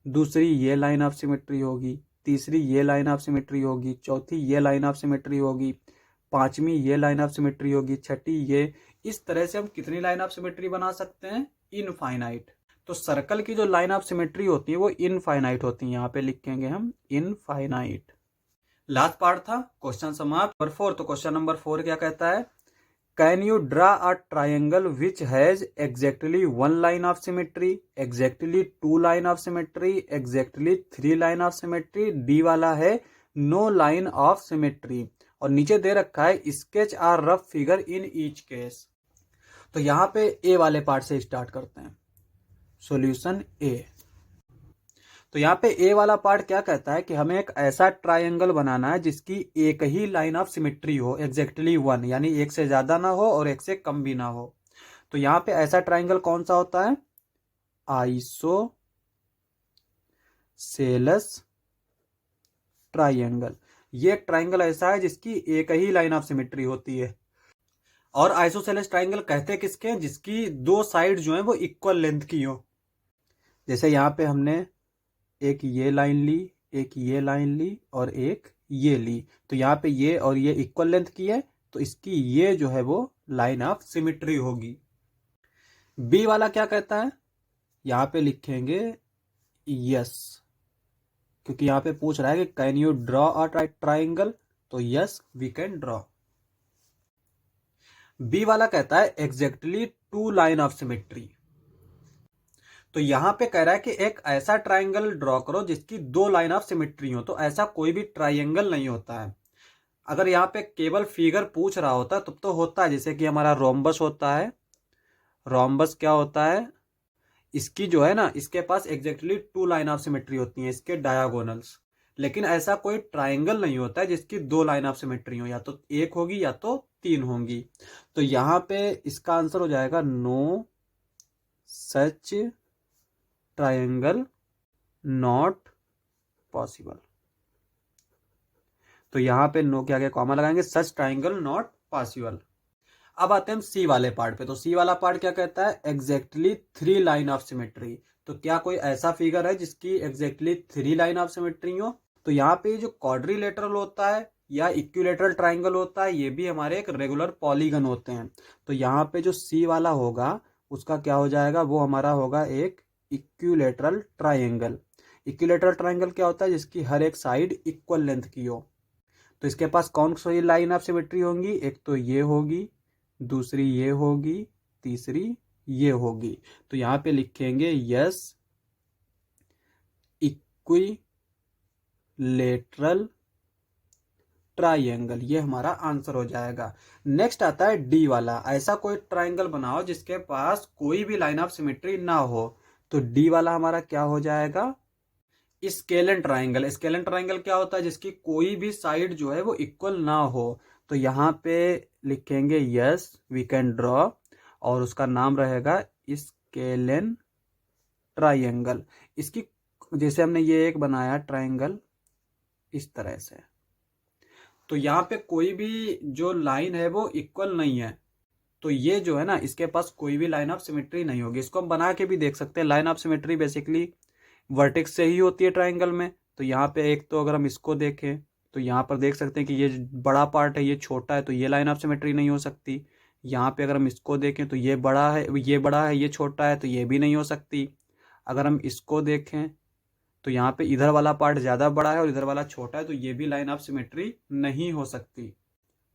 S1: दूसरी ये लाइन ऑफ सिमेट्री होगी, तीसरी ये लाइन ऑफ सिमेट्री होगी, चौथी ये लाइन ऑफ सिमेट्री होगी, पांचवी ये लाइन ऑफ सिमेट्री होगी, छठी ये। इस तरह से हम कितनी लाइन ऑफ सिमेट्री बना सकते हैं? इनफाइनाइट। तो सर्कल की जो लाइन ऑफ सिमेट्री होती है वो इनफाइनाइट होती है, यहाँ पे लिखेंगे हम इनफाइनाइट। लास्ट पार्ट था क्वेश्चन समाप्त। नंबर 4, तो क्वेश्चन नंबर 4 क्या कहता है? Can you draw a triangle which has exactly 1 line of symmetry, exactly 2 line of symmetry, exactly 3 line of symmetry. D वाला है नो लाइन ऑफ सिमेट्री और नीचे दे रखा है sketch or rough figure in each case. तो यहाँ पे ए वाले पार्ट से स्टार्ट करते हैं। सॉल्यूशन ए। तो यहाँ पे ए वाला पार्ट क्या कहता है कि हमें एक ऐसा ट्राइंगल बनाना है जिसकी एक ही लाइन ऑफ सिमेट्री हो, एग्जैक्टली 1, यानी एक से ज्यादा ना हो और एक से कम भी ना हो। तो यहाँ पे ऐसा ट्राइंगल कौन सा होता है? Isosceles triangle. ये एक ट्राइंगल ऐसा है जिसकी एक ही लाइन ऑफ सिमेट्री होती है। और आइसोसेलेस ट्राइंगल कहते किसके हैं? जिसकी 2 साइड जो है वो इक्वल लेंथ की हो। जैसे यहाँ पे हमने एक ये लाइन ली, एक ये लाइन ली और एक ये ली। तो यहाँ पे ये और ये इक्वल लेंथ की है, तो इसकी ये जो है वो लाइन ऑफ सिमेट्री होगी। बी वाला क्या कहता है? यहाँ पे लिखेंगे यस, क्योंकि यहाँ पे पूछ रहा है कि can you draw a triangle, तो yes we can draw. B वाला कहता है एग्जैक्टली 2 लाइन ऑफ सिमेट्री। तो यहाँ पे कह रहा है कि एक ऐसा ट्राइंगल ड्रॉ करो जिसकी दो लाइन ऑफ सिमेट्री हो। तो ऐसा कोई भी ट्राइंगल नहीं होता है। अगर यहाँ पे केवल फिगर पूछ रहा होता तब तो होता है, जैसे कि हमारा रोम्बस होता है। रोम्बस क्या होता है, इसकी जो है ना, इसके पास exactly two line of symmetry होती हैं, इसके डायगोनल्स। लेकिन ऐसा कोई ट्राइंगल नहीं होता है जिसकी दो लाइन ऑफ सिमेट्री हो, या तो एक होगी या तो तीन होंगी। तो यहाँ पे इसका आंसर हो जाएगा no such triangle not possible. तो यहाँ पे नो के आगे कॉमा लगाएंगे, सच ट्राइंगल नॉट पॉसिबल। अब आते हैं हम सी वाले पार्ट पे। तो सी वाला पार्ट क्या कहता है, exactly three line of symmetry. तो क्या कोई ऐसा फिगर है जिसकी exactly three line of symmetry हो। तो यहाँ पे जो क्वाड्रिलेटरल होता है या इक्विलेटरल ट्राइंगल होता है, ये भी हमारे एक रेगुलर पॉलीगन होते हैं। तो यहाँ पे जो सी वाला होगा उसका क्या हो जाएगा, वो हमारा होगा एक इक्विलेटरल ट्राइंगल। इक्विलेटरल ट्राइंगल क्या होता है, जिसकी हर एक साइड इक्वल लेंथ की हो। तो इसके पास कौन सी लाइन ऑफ सिमेट्री होंगी, एक तो ये होगी, दूसरी ये होगी, तीसरी ये होगी। तो यहां पे लिखेंगे यस इक्विलेटरल ट्राइंगल, ये हमारा आंसर हो जाएगा। नेक्स्ट आता है डी वाला, ऐसा कोई ट्राइंगल बनाओ जिसके पास कोई भी लाइन ऑफ सिमेट्री ना हो। तो डी वाला हमारा क्या हो जाएगा, स्केलन ट्राइंगल। स्केलन ट्राइंगल क्या होता है, जिसकी कोई भी साइड जो है वो इक्वल ना हो। तो यहाँ पे लिखेंगे यस वी कैन ड्रॉ, और उसका नाम रहेगा स्केलन ट्राइंगल। इसकी जैसे हमने ये एक बनाया ट्राइंगल इस तरह से, तो यहाँ पे कोई भी जो लाइन है वो इक्वल नहीं है। तो ये जो है ना, इसके पास कोई भी लाइन ऑफ सिमेट्री नहीं होगी। इसको हम बना के भी देख सकते हैं। Line of symmetry basically vertex से ही होती है ट्राइंगल में। तो यहाँ पे एक तो अगर हम इसको देखें तो यहाँ पर देख सकते हैं कि ये बड़ा पार्ट है, ये छोटा है, तो ये लाइन ऑफ सिमेट्री नहीं हो सकती। यहाँ पे अगर हम इसको देखें तो ये बड़ा है, ये छोटा है, तो ये भी नहीं हो सकती। अगर हम इसको देखें तो यहाँ पे इधर वाला पार्ट ज़्यादा बड़ा है और इधर वाला छोटा है, तो ये भी लाइन ऑफ सिमेट्री नहीं हो सकती।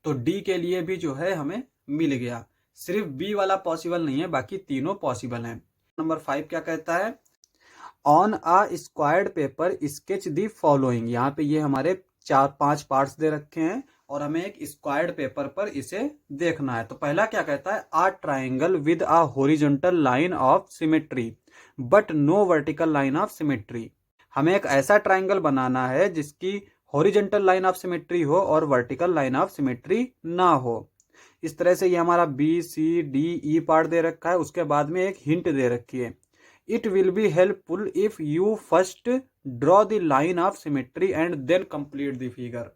S1: तो डी के लिए भी जो है हमें मिल गया। सिर्फ बी वाला पॉसिबल नहीं है, बाकी तीनों पॉसिबल हैं। नंबर 5 क्या कहता है, on a squared paper sketch the following. यहाँ पे ये हमारे 4-5 पार्ट्स दे रखे हैं और हमें एक स्क्वायर्ड पेपर पर इसे देखना है। तो पहला क्या कहता है, a triangle with a horizontal line of symmetry but no vertical line of symmetry. हमें एक ऐसा ट्राइंगल बनाना है जिसकी हॉरिजॉन्टल लाइन ऑफ सिमेट्री हो और वर्टिकल लाइन ऑफ सिमेट्री ना हो। इस तरह से ये हमारा B C D E part दे रखा है। उसके बाद में एक हिंट दे रखी है, it will be helpful if you first draw the line of symmetry and then complete the figure.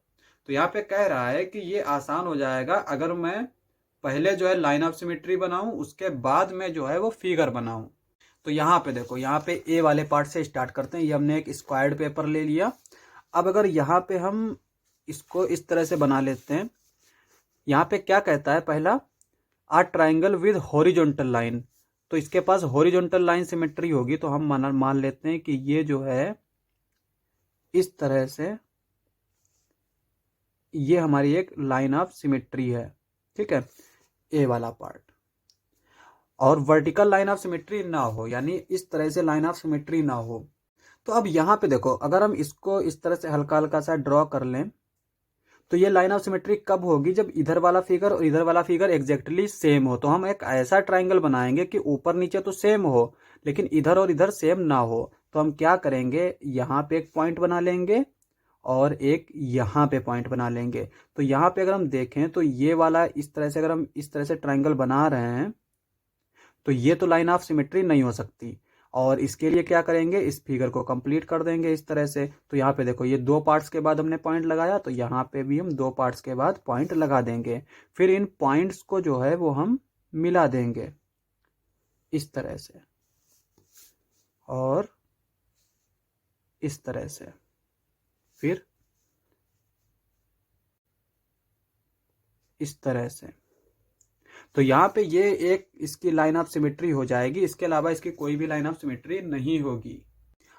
S1: तो यहाँ पे कह रहा है कि ये आसान हो जाएगा अगर मैं पहले जो है लाइन ऑफ सिमेट्री बनाऊं, उसके बाद में जो है वो फिगर बनाऊं। तो यहाँ पे देखो, यहाँ पे ए वाले पार्ट से स्टार्ट करते हैं। ये हमने एक स्क्वायर्ड पेपर ले लिया। अब अगर यहाँ पे हम इसको इस तरह से बना लेते हैं, यहाँ पे क्या कहता है, पहला आ ट्राइंगल विद हॉरिजॉन्टल लाइन। तो इसके पास हॉरिजॉन्टल लाइन सिमेट्री होगी। तो हम मान लेते हैं कि ये जो है इस तरह से ये हमारी एक लाइन ऑफ सिमेट्री है, ठीक है, ए वाला पार्ट। और वर्टिकल लाइन ऑफ सिमेट्री ना हो, यानी इस तरह से लाइन ऑफ सिमेट्री ना हो। तो अब यहाँ पे देखो, अगर हम इसको इस तरह से हल्का हल्का सा ड्रॉ कर लें तो ये लाइन ऑफ सिमेट्री कब होगी, जब इधर वाला फिगर और इधर वाला फिगर एग्जैक्टली सेम हो। तो हम एक ऐसा ट्राइंगल बनाएंगे कि ऊपर नीचे तो सेम हो लेकिन इधर और इधर सेम ना हो। तो हम क्या करेंगे, यहाँ पे एक पॉइंट बना लेंगे और एक यहाँ पे पॉइंट बना लेंगे। तो यहाँ पे अगर हम देखें तो ये वाला इस तरह से, अगर हम इस तरह से ट्राइंगल बना रहे हैं तो ये तो लाइन ऑफ सिमेट्री नहीं हो सकती। और इसके लिए क्या करेंगे, इस फिगर को कंप्लीट कर देंगे इस तरह से। तो यहाँ पे देखो, ये दो पार्ट्स के बाद हमने पॉइंट लगाया, तो यहाँ पे भी हम दो पार्ट्स के बाद पॉइंट लगा देंगे। फिर इन पॉइंट्स को जो है वो हम मिला देंगे इस तरह से और इस तरह से, फिर इस तरह से। तो यहाँ पे ये एक इसकी लाइन ऑफ सिमेट्री हो जाएगी। इसके अलावा इसकी कोई भी लाइन ऑफ सिमेट्री नहीं होगी।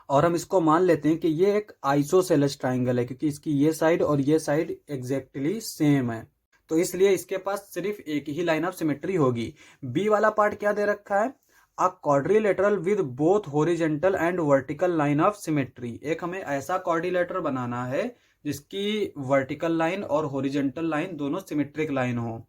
S1: और हम इसको मान लेते हैं कि ये एक आइसोसेलेस ट्राइंगल है, क्योंकि इसकी ये साइड और ये साइड एग्जैक्टली सेम है। तो इसलिए इसके पास सिर्फ एक ही लाइन ऑफ सिमेट्री होगी। बी वाला पार्ट क्या दे रखा है, अ quadrilateral with both horizontal and vertical line of symmetry. एक हमें ऐसा क्वाड्रिलेटर बनाना है जिसकी वर्टिकल लाइन और हॉरिजेंटल लाइन दोनों सिमेट्रिक लाइन हो।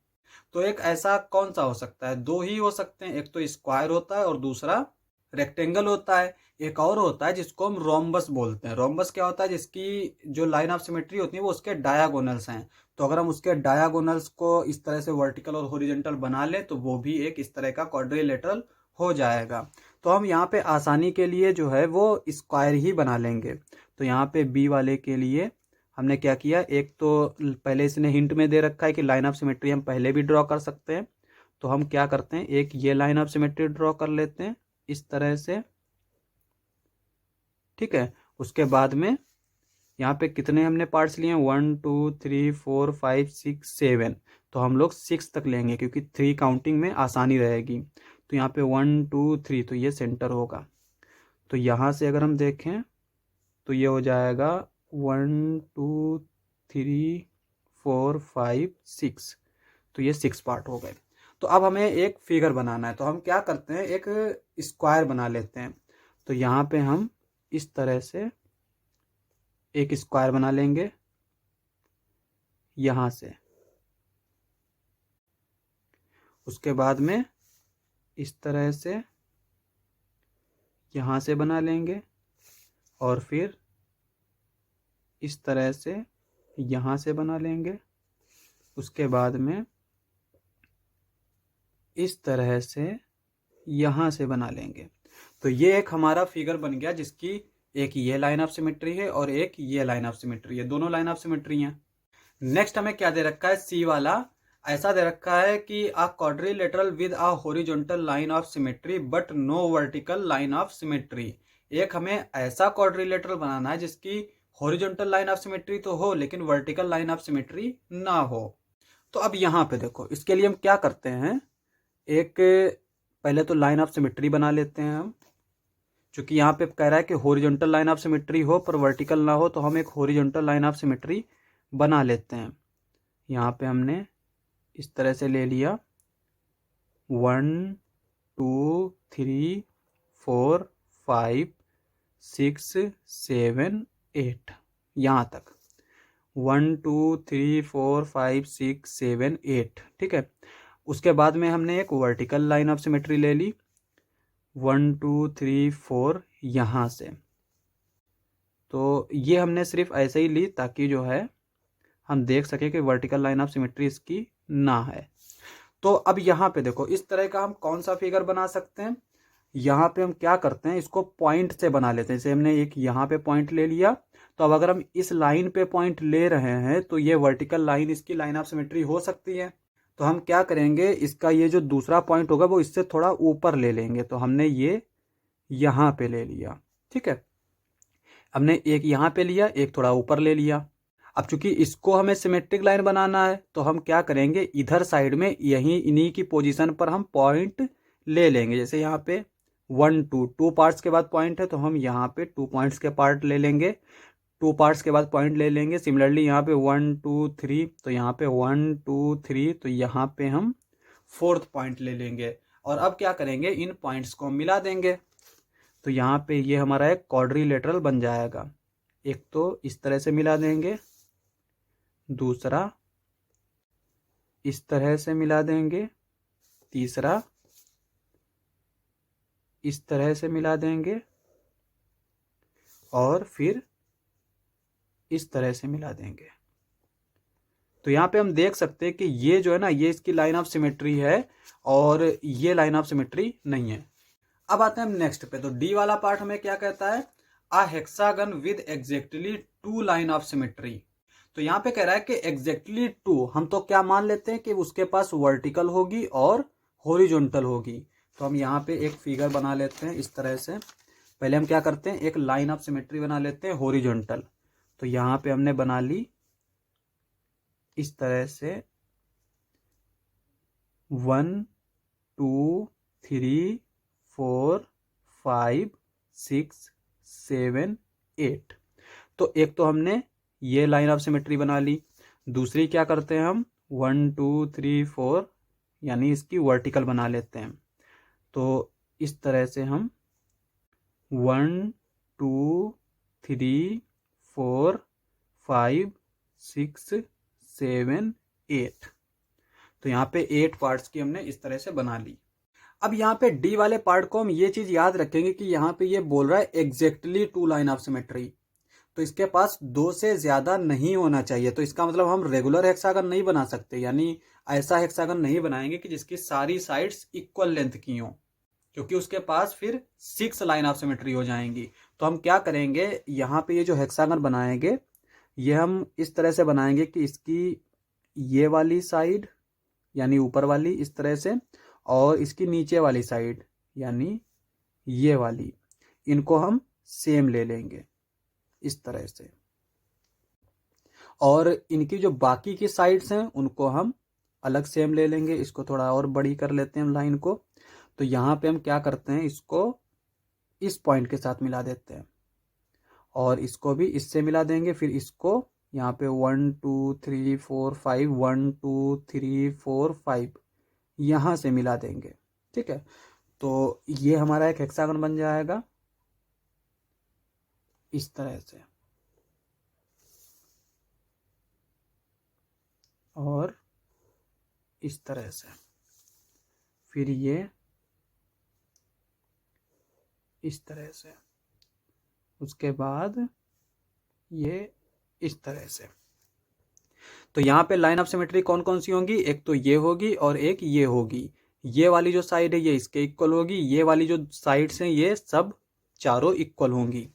S1: तो एक ऐसा कौन सा हो सकता है? दो ही हो सकते हैं, एक तो स्क्वायर होता है और दूसरा रेक्टेंगल होता है। एक और होता है जिसको हम रोम्बस बोलते हैं। रोम्बस क्या होता है? जिसकी जो लाइन ऑफ सिमेट्री होती है वो उसके डायागोनल्स हैं। तो अगर हम उसके डायागोनल्स को इस तरह से वर्टिकल और हॉरिजॉन्टल बना लें तो वो भी एक इस तरह का क्वाड्रिलेटरल हो जाएगा। तो हम यहाँ पे आसानी के लिए जो है वो स्क्वायर ही बना लेंगे। तो यहाँ पे बी वाले के लिए हमने क्या किया, एक तो पहले इसने हिंट में दे रखा है कि लाइन ऑफ सिमेट्री हम पहले भी ड्रॉ कर सकते हैं। तो हम क्या करते हैं, एक ये लाइन ऑफ सिमेट्री ड्रॉ कर लेते हैं इस तरह से, ठीक है। उसके बाद में यहाँ पे कितने हमने पार्ट्स लिए हैं, 1 2 3 4 5 6 7। तो हम लोग 6 तक लेंगे क्योंकि 3 काउंटिंग में आसानी रहेगी। तो यहाँ पे 1 2 3 तो ये सेंटर होगा। तो यहाँ से अगर हम देखें तो ये हो जाएगा 1 2 3 4 5 6। तो ये 6 पार्ट हो गए। तो अब हमें एक फिगर बनाना है। तो हम क्या करते हैं, एक स्क्वायर बना लेते हैं। तो यहाँ पे हम इस तरह से एक स्क्वायर बना लेंगे यहाँ से। उसके बाद में इस तरह से यहाँ से बना लेंगे और फिर इस तरह से यहाँ से बना लेंगे। उसके बाद में इस तरह से यहाँ से बना लेंगे। तो ये एक हमारा फिगर बन गया जिसकी एक ये लाइन ऑफ सिमेट्री है और एक ये लाइन ऑफ सिमेट्री है, दोनों लाइन ऑफ सिमेट्री हैं। नेक्स्ट हमें क्या दे रखा है, सी वाला ऐसा दे रखा है कि a quadrilateral with a horizontal line of symmetry but no vertical line of symmetry. एक हमें ऐसा क्वाड्रिलेटरल बनाना है जिसकी हॉरिजॉन्टल लाइन ऑफ सिमेट्री तो हो लेकिन वर्टिकल लाइन ऑफ सिमेट्री ना हो। तो अब यहाँ पे देखो, इसके लिए हम क्या करते हैं, एक पहले तो लाइन ऑफ सिमेट्री बना लेते हैं हम। चूंकि यहाँ पे कह रहा है कि हॉरिजॉन्टल लाइन ऑफ सिमेट्री हो पर वर्टिकल ना हो, तो हम एक हॉरिजॉन्टल लाइन ऑफ सिमेट्री बना लेते हैं। यहाँ पे हमने इस तरह से ले लिया 1 2 3 4 5 6 7 8 यहाँ तक 1 2 3 4 5 6 7 8, ठीक है। उसके बाद में हमने एक वर्टिकल लाइन ऑफ सिमेट्री ले ली 1 2 3 4 यहाँ से। तो ये हमने सिर्फ ऐसे ही ली ताकि जो है हम देख सके कि वर्टिकल लाइन ऑफ सिमेट्री इसकी ना है। तो अब यहाँ पे देखो, इस तरह का हम कौन सा फिगर बना सकते हैं। यहाँ पे हम क्या करते हैं, इसको पॉइंट से बना लेते हैं। जैसे हमने एक यहाँ पे पॉइंट ले लिया, तो अब अगर हम इस लाइन पे पॉइंट ले रहे हैं तो ये वर्टिकल लाइन इसकी लाइन ऑफ सिमेट्री हो सकती है। तो हम क्या करेंगे, इसका ये जो दूसरा पॉइंट होगा वो इससे थोड़ा ऊपर ले लेंगे। तो हमने ये यहाँ पे ले लिया, ठीक है। हमने एक यहाँ पे लिया, एक थोड़ा ऊपर ले लिया। अब चूंकि इसको हमें सिमेट्रिक लाइन बनाना है तो हम क्या करेंगे, इधर साइड में यहीं इन्हीं की पोजीशन पर हम पॉइंट ले लेंगे। जैसे यहाँ पे 1 2 2 पार्ट्स के बाद पॉइंट है तो हम यहाँ पे 2 पॉइंट्स के पार्ट ले लेंगे, 2 पार्ट्स के बाद पॉइंट ले लेंगे। सिमिलरली यहाँ पे 1 2 3, तो यहाँ पे 1 2 3, तो यहाँ पे हम 4th पॉइंट ले लेंगे। और अब क्या करेंगे, इन पॉइंट्स को मिला देंगे। तो यहाँ पे ये हमारा एक क्वाड्रिलेटरल बन जाएगा। एक तो इस तरह से मिला देंगे, दूसरा इस तरह से मिला देंगे, तीसरा इस तरह से मिला देंगे और फिर इस तरह से मिला देंगे। तो यहाँ पे हम देख सकते हैं कि ये जो है ना, ये इसकी लाइन ऑफ सिमेट्री है और ये लाइन ऑफ सिमेट्री नहीं है। अब आते हैं हम नेक्स्ट पे। तो डी वाला पार्ट हमें क्या कहता है, a hexagon with exactly 2 line of symmetry. तो यहाँ पे कह रहा है कि एग्जैक्टली 2, हम तो क्या मान लेते हैं कि उसके पास वर्टिकल होगी और हॉरिजॉन्टल होगी। तो हम यहाँ पे एक फिगर बना लेते हैं इस तरह से। पहले हम क्या करते हैं, एक लाइन ऑफ सिमेट्री बना लेते हैं हॉरिजॉन्टल। तो यहाँ पे हमने बना ली इस तरह से 1 2 3 4 5 6 7 8। तो एक तो हमने ये लाइन ऑफ सिमेट्री बना ली। दूसरी क्या करते हैं हम, 1 2 3 4 यानी इसकी वर्टिकल बना लेते हैं। तो इस तरह से हम 1 2 3 4 5 6 7 8। तो यहाँ पे 8 पार्ट्स की हमने इस तरह से बना ली। अब यहाँ पे डी वाले पार्ट को हम ये चीज याद रखेंगे कि यहाँ पे ये बोल रहा है एग्जैक्टली 2 लाइन ऑफ सिमेट्री, तो इसके पास 2 से ज्यादा नहीं होना चाहिए। तो इसका मतलब हम रेगुलर हेक्सागन नहीं बना सकते, यानी ऐसा हेक्सागन नहीं बनाएंगे कि जिसकी सारी साइड्स इक्वल लेंथ की हो, क्योंकि उसके पास फिर 6 लाइन ऑफ सिमेट्री हो जाएंगी। तो हम क्या करेंगे, यहाँ पे ये जो हेक्सागन बनाएंगे ये हम इस तरह से बनाएंगे कि इसकी ये वाली साइड यानी ऊपर वाली इस तरह से, और इसकी नीचे वाली साइड यानी ये वाली, इनको हम सेम ले लेंगे इस तरह से। और इनकी जो बाकी की साइड्स हैं उनको हम अलग सेम ले लेंगे। इसको थोड़ा और बड़ी कर लेते हैं हम लाइन को। तो यहाँ पे हम क्या करते हैं, इसको इस पॉइंट के साथ मिला देते हैं और इसको भी इससे मिला देंगे। फिर इसको यहाँ पे 1 2 3 4 5 1 2 3 4 5 यहाँ से मिला देंगे। ठीक है, तो ये हमारा एक हेक्सागन बन जाएगा इस तरह से, और इस तरह से, फिर ये इस तरह से, उसके बाद ये इस तरह से। तो यहाँ पे लाइन ऑफ सिमेट्री कौन कौन सी होंगी, एक तो ये होगी और एक ये होगी। ये वाली जो साइड है ये इसके इक्वल होगी, ये वाली जो साइड्स हैं ये सब चारों इक्वल होंगी।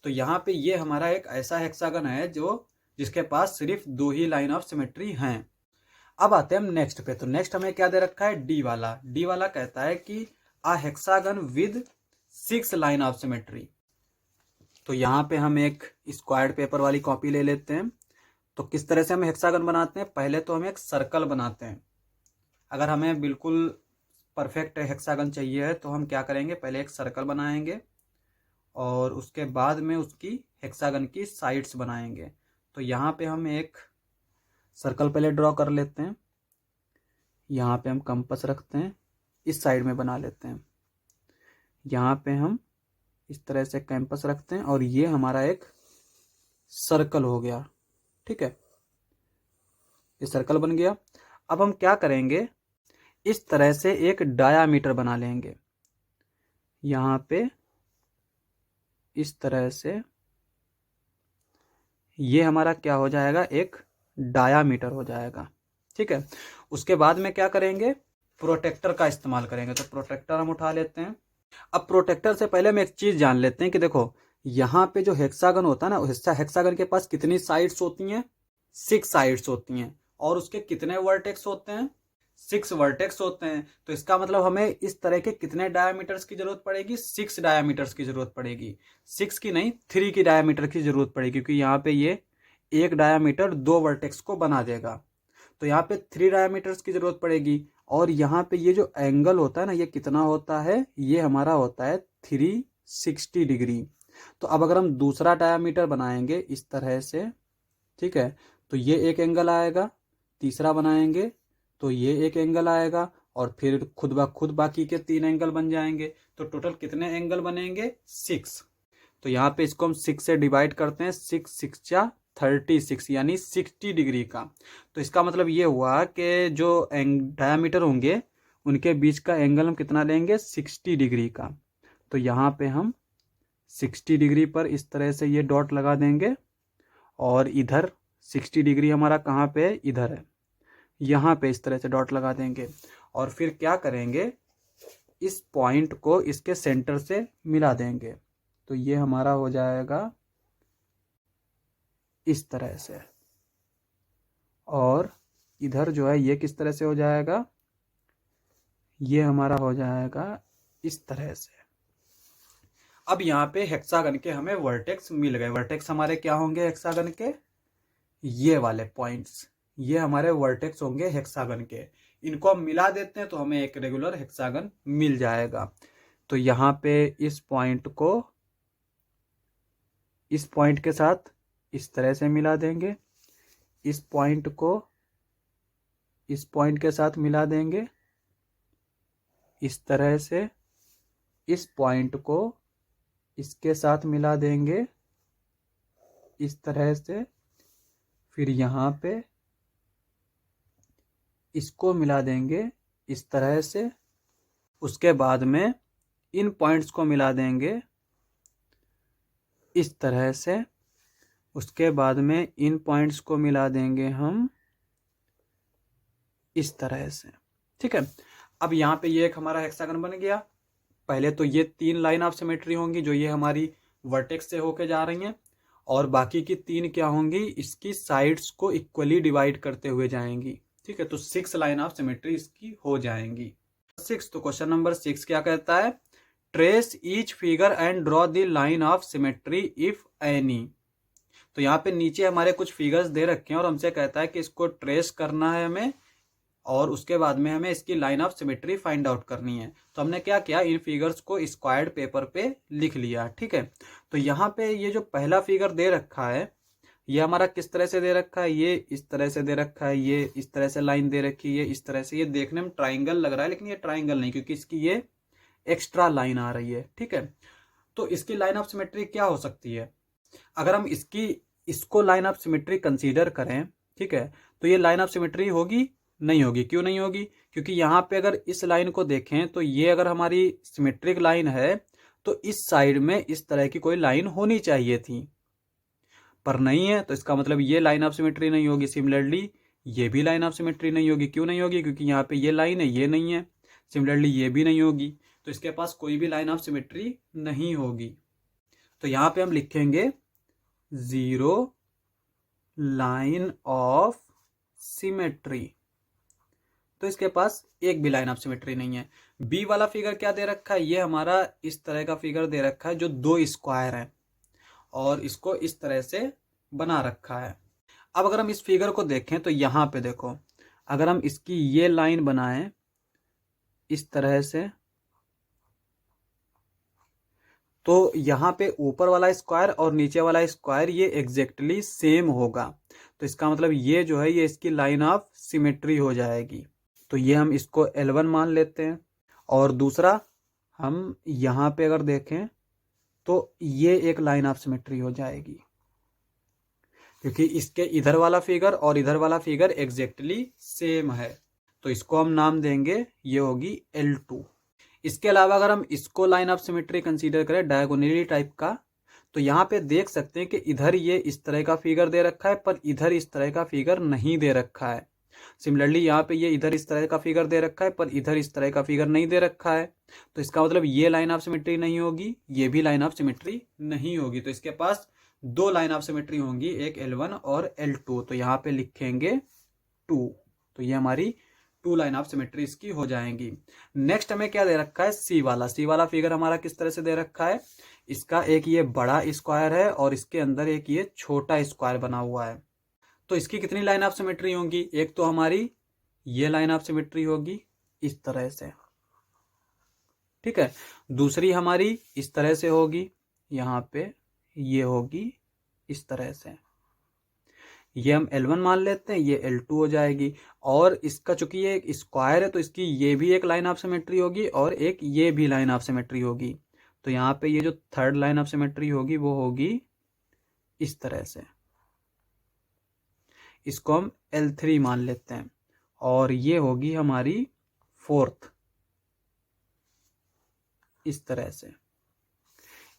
S1: तो यहाँ पे ये हमारा एक ऐसा हेक्सागन है जो जिसके पास सिर्फ 2 ही लाइन ऑफ सिमेट्री हैं। अब आते हैं हम नेक्स्ट पे। तो नेक्स्ट हमें क्या दे रखा है, डी वाला। डी वाला कहता है कि a hexagon with 6 line of symmetry. तो यहाँ पे हम एक स्क्वायर्ड पेपर वाली कॉपी ले लेते हैं। तो किस तरह से हम हेक्सागन बनाते हैं, पहले तो हम एक सर्कल बनाते हैं। अगर हमें बिल्कुल परफेक्ट हेक्सागन चाहिए है तो हम क्या करेंगे, पहले एक सर्कल बनाएंगे और उसके बाद में उसकी हेक्सागन की साइड्स बनाएंगे। तो यहाँ पे हम एक सर्कल पहले ड्रॉ कर लेते हैं। यहाँ पे हम कंपास रखते हैं, इस साइड में बना लेते हैं। यहाँ पे हम इस तरह से कंपास रखते हैं और ये हमारा एक सर्कल हो गया। ठीक है, ये सर्कल बन गया। अब हम क्या करेंगे, इस तरह से एक डायामीटर बना लेंगे। यहाँ पे इस तरह से ये हमारा क्या हो जाएगा, एक डायामीटर हो जाएगा। ठीक है, उसके बाद में क्या करेंगे, प्रोटेक्टर का इस्तेमाल करेंगे। तो प्रोटेक्टर हम उठा लेते हैं। अब प्रोटेक्टर से पहले हम एक चीज जान लेते हैं कि देखो यहाँ पे जो हेक्सागन होता है ना, हेक्सागन के पास कितनी साइड्स होती हैं, 6 साइड्स होती हैं। और उसके कितने वर्टेक्स होते हैं, 6 वर्टेक्स होते हैं। तो इसका मतलब हमें इस तरह के कितने डायामीटर्स की जरूरत पड़ेगी, 6 डायामीटर्स की जरूरत पड़ेगी। 6 की नहीं, 3 की डायामीटर की जरूरत पड़ेगी, क्योंकि यहाँ पे ये एक डायामीटर 2 वर्टेक्स को बना देगा। तो यहाँ पे 3 डायामीटर्स की जरूरत पड़ेगी। और यहाँ पे ये जो एंगल होता है ना, ये कितना होता है, ये हमारा होता है 360 डिग्री। तो अब अगर हम दूसरा डायामीटर बनाएंगे इस तरह से, ठीक है, तो ये एक एंगल आएगा। तीसरा बनाएंगे तो ये एक एंगल आएगा, और फिर खुद ब खुद बाकी के 3 एंगल बन जाएंगे। तो टोटल कितने एंगल बनेंगे, 6। तो यहाँ पे इसको हम 6 से डिवाइड करते हैं, 6 6 36 यानी 60 डिग्री का। तो इसका मतलब ये हुआ कि जो डायामीटर होंगे उनके बीच का एंगल हम कितना लेंगे, 60 डिग्री का। तो यहाँ पे हम 60 डिग्री पर इस तरह से ये डॉट लगा देंगे, और इधर 60 डिग्री हमारा कहाँ पे है, इधर है, यहाँ पे इस तरह से डॉट लगा देंगे। और फिर क्या करेंगे, इस पॉइंट को इसके सेंटर से मिला देंगे। तो ये हमारा हो जाएगा इस तरह से, और इधर जो है ये किस तरह से हो जाएगा, ये हमारा हो जाएगा इस तरह से। अब यहाँ पे हेक्सागन के हमें वर्टेक्स मिल गए। वर्टेक्स हमारे क्या होंगे हेक्सागन के, ये वाले पॉइंट्स, ये हमारे वर्टेक्स होंगे हेक्सागन के। इनको हम मिला देते हैं तो हमें एक रेगुलर हेक्सागन मिल जाएगा। तो यहाँ पे इस पॉइंट को इस पॉइंट के साथ इस तरह से मिला देंगे, इस पॉइंट को इस पॉइंट के साथ मिला देंगे इस तरह से, इस पॉइंट को इसके साथ मिला देंगे इस तरह से, फिर यहाँ पे इसको मिला देंगे इस तरह से, उसके बाद में इन पॉइंट्स को मिला देंगे इस तरह से, उसके बाद में इन पॉइंट्स को मिला देंगे हम इस तरह से। ठीक है, अब यहाँ पे ये एक हमारा हेक्सागन बन गया। पहले तो ये 3 लाइन ऑफ सिमेट्री होंगी जो ये हमारी वर्टेक्स से होके जा रही हैं, और बाकी की 3 क्या होंगी, इसकी साइड्स को इक्वली डिवाइड करते हुए जाएंगी। ठीक है, तो 6 लाइन ऑफ सिमेट्री इसकी हो जाएंगी। 6, तो क्वेश्चन नंबर 6 क्या कहता है, trace each figure and draw the line of symmetry if any. तो यहाँ पे नीचे हमारे कुछ फिगर्स दे रखे हैं और हमसे कहता है कि इसको ट्रेस करना है हमें, और उसके बाद में हमें इसकी line of symmetry find out करनी है। तो हमने क्या किया, इन फिगर्स को स्क्वायर्ड पेपर पे लिख लिया। ठीक है, तो यहाँ पे ये जो पहला फिगर दे रखा है ये हमारा किस तरह से दे रखा है, ये इस तरह से दे रखा है, ये इस तरह से लाइन दे रखी है, इस तरह से। ये देखने में ट्राइंगल लग रहा है लेकिन ये ट्राइंगल नहीं, क्योंकि इसकी ये एक्स्ट्रा लाइन आ रही है। ठीक है, तो इसकी लाइन ऑफ सिमेट्री क्या हो सकती है, अगर हम इसको लाइन ऑफ सिमेट्री कंसीडर करें, ठीक है, तो ये लाइन ऑफ सिमेट्री होगी, नहीं होगी। क्यों नहीं होगी, क्योंकि यहाँ पे अगर इस लाइन को देखें तो ये अगर हमारी सिमेट्रिक लाइन है तो इस साइड में इस तरह की कोई लाइन होनी चाहिए थी, पर नहीं है, तो इसका मतलब ये लाइन ऑफ सिमेट्री नहीं होगी। सिमिलरली ये भी लाइन ऑफ सिमेट्री नहीं होगी। क्यों नहीं होगी, क्योंकि यहाँ पे ये लाइन है, ये नहीं है। सिमिलरली ये भी नहीं होगी, तो इसके पास कोई भी लाइन ऑफ सिमेट्री नहीं होगी। तो यहाँ पे हम लिखेंगे 0 लाइन ऑफ सिमेट्री, तो इसके पास एक भी लाइन ऑफ सिमेट्री नहीं है। बी वाला फिगर क्या दे रखा है, ये हमारा इस तरह का फिगर दे रखा है जो 2 स्क्वायर है और इसको इस तरह से बना रखा है। अब अगर हम इस फिगर को देखें तो यहाँ पे देखो, अगर हम इसकी ये लाइन बनाएं इस तरह से, तो यहाँ पे ऊपर वाला स्क्वायर और नीचे वाला स्क्वायर ये एग्जैक्टली सेम होगा। तो इसका मतलब ये जो है ये इसकी लाइन ऑफ सिमेट्री हो जाएगी। तो ये हम इसको L1 मान लेते हैं। और दूसरा हम यहाँ पे अगर देखें तो ये एक लाइन ऑफ सिमेट्री हो जाएगी, क्योंकि इसके इधर वाला फिगर और इधर वाला फिगर एग्जैक्टली सेम है। तो इसको हम नाम देंगे, ये होगी L2। इसके अलावा अगर हम इसको लाइन ऑफ सिमेट्री कंसीडर करें डायगोनली टाइप का, तो यहाँ पे देख सकते हैं कि इधर ये इस तरह का फिगर दे रखा है पर इधर इस तरह का फिगर नहीं दे रखा है। सिमिलरली यहाँ पे ये इधर इस तरह का फिगर दे रखा है पर इधर इस तरह का फिगर नहीं दे रखा है। तो इसका मतलब ये लाइन ऑफ सिमेट्री नहीं होगी, ये भी लाइन ऑफ सिमेट्री नहीं होगी। तो इसके पास 2 लाइन ऑफ सिमेट्री होंगी, एक L1 और L2। तो यहाँ पे लिखेंगे 2, तो ये हमारी 2 लाइन ऑफ सिमेट्री इसकी हो जाएंगी। नेक्स्ट हमें क्या दे रखा है, सी वाला फिगर हमारा किस तरह से दे रखा है, इसका एक ये बड़ा स्क्वायर है और इसके अंदर एक ये छोटा स्क्वायर बना हुआ है। तो इसकी कितनी लाइन ऑफ सिमेट्री होंगी, एक तो हमारी ये लाइन ऑफ सिमेट्री होगी इस तरह से, ठीक है, दूसरी हमारी इस तरह से होगी, यहाँ पे ये होगी इस तरह से। ये हम L1 मान लेते हैं, ये L2 हो जाएगी। और इसका चूंकि ये एक स्क्वायर है तो इसकी ये भी एक लाइन ऑफ सिमेट्री होगी और एक ये भी लाइन ऑफ सिमेट्री होगी। तो यहाँ पे ये जो थर्ड लाइन ऑफ सिमेट्री होगी वो होगी इस तरह से, इसको हम L3 मान लेते हैं। और ये होगी हमारी फोर्थ इस तरह से,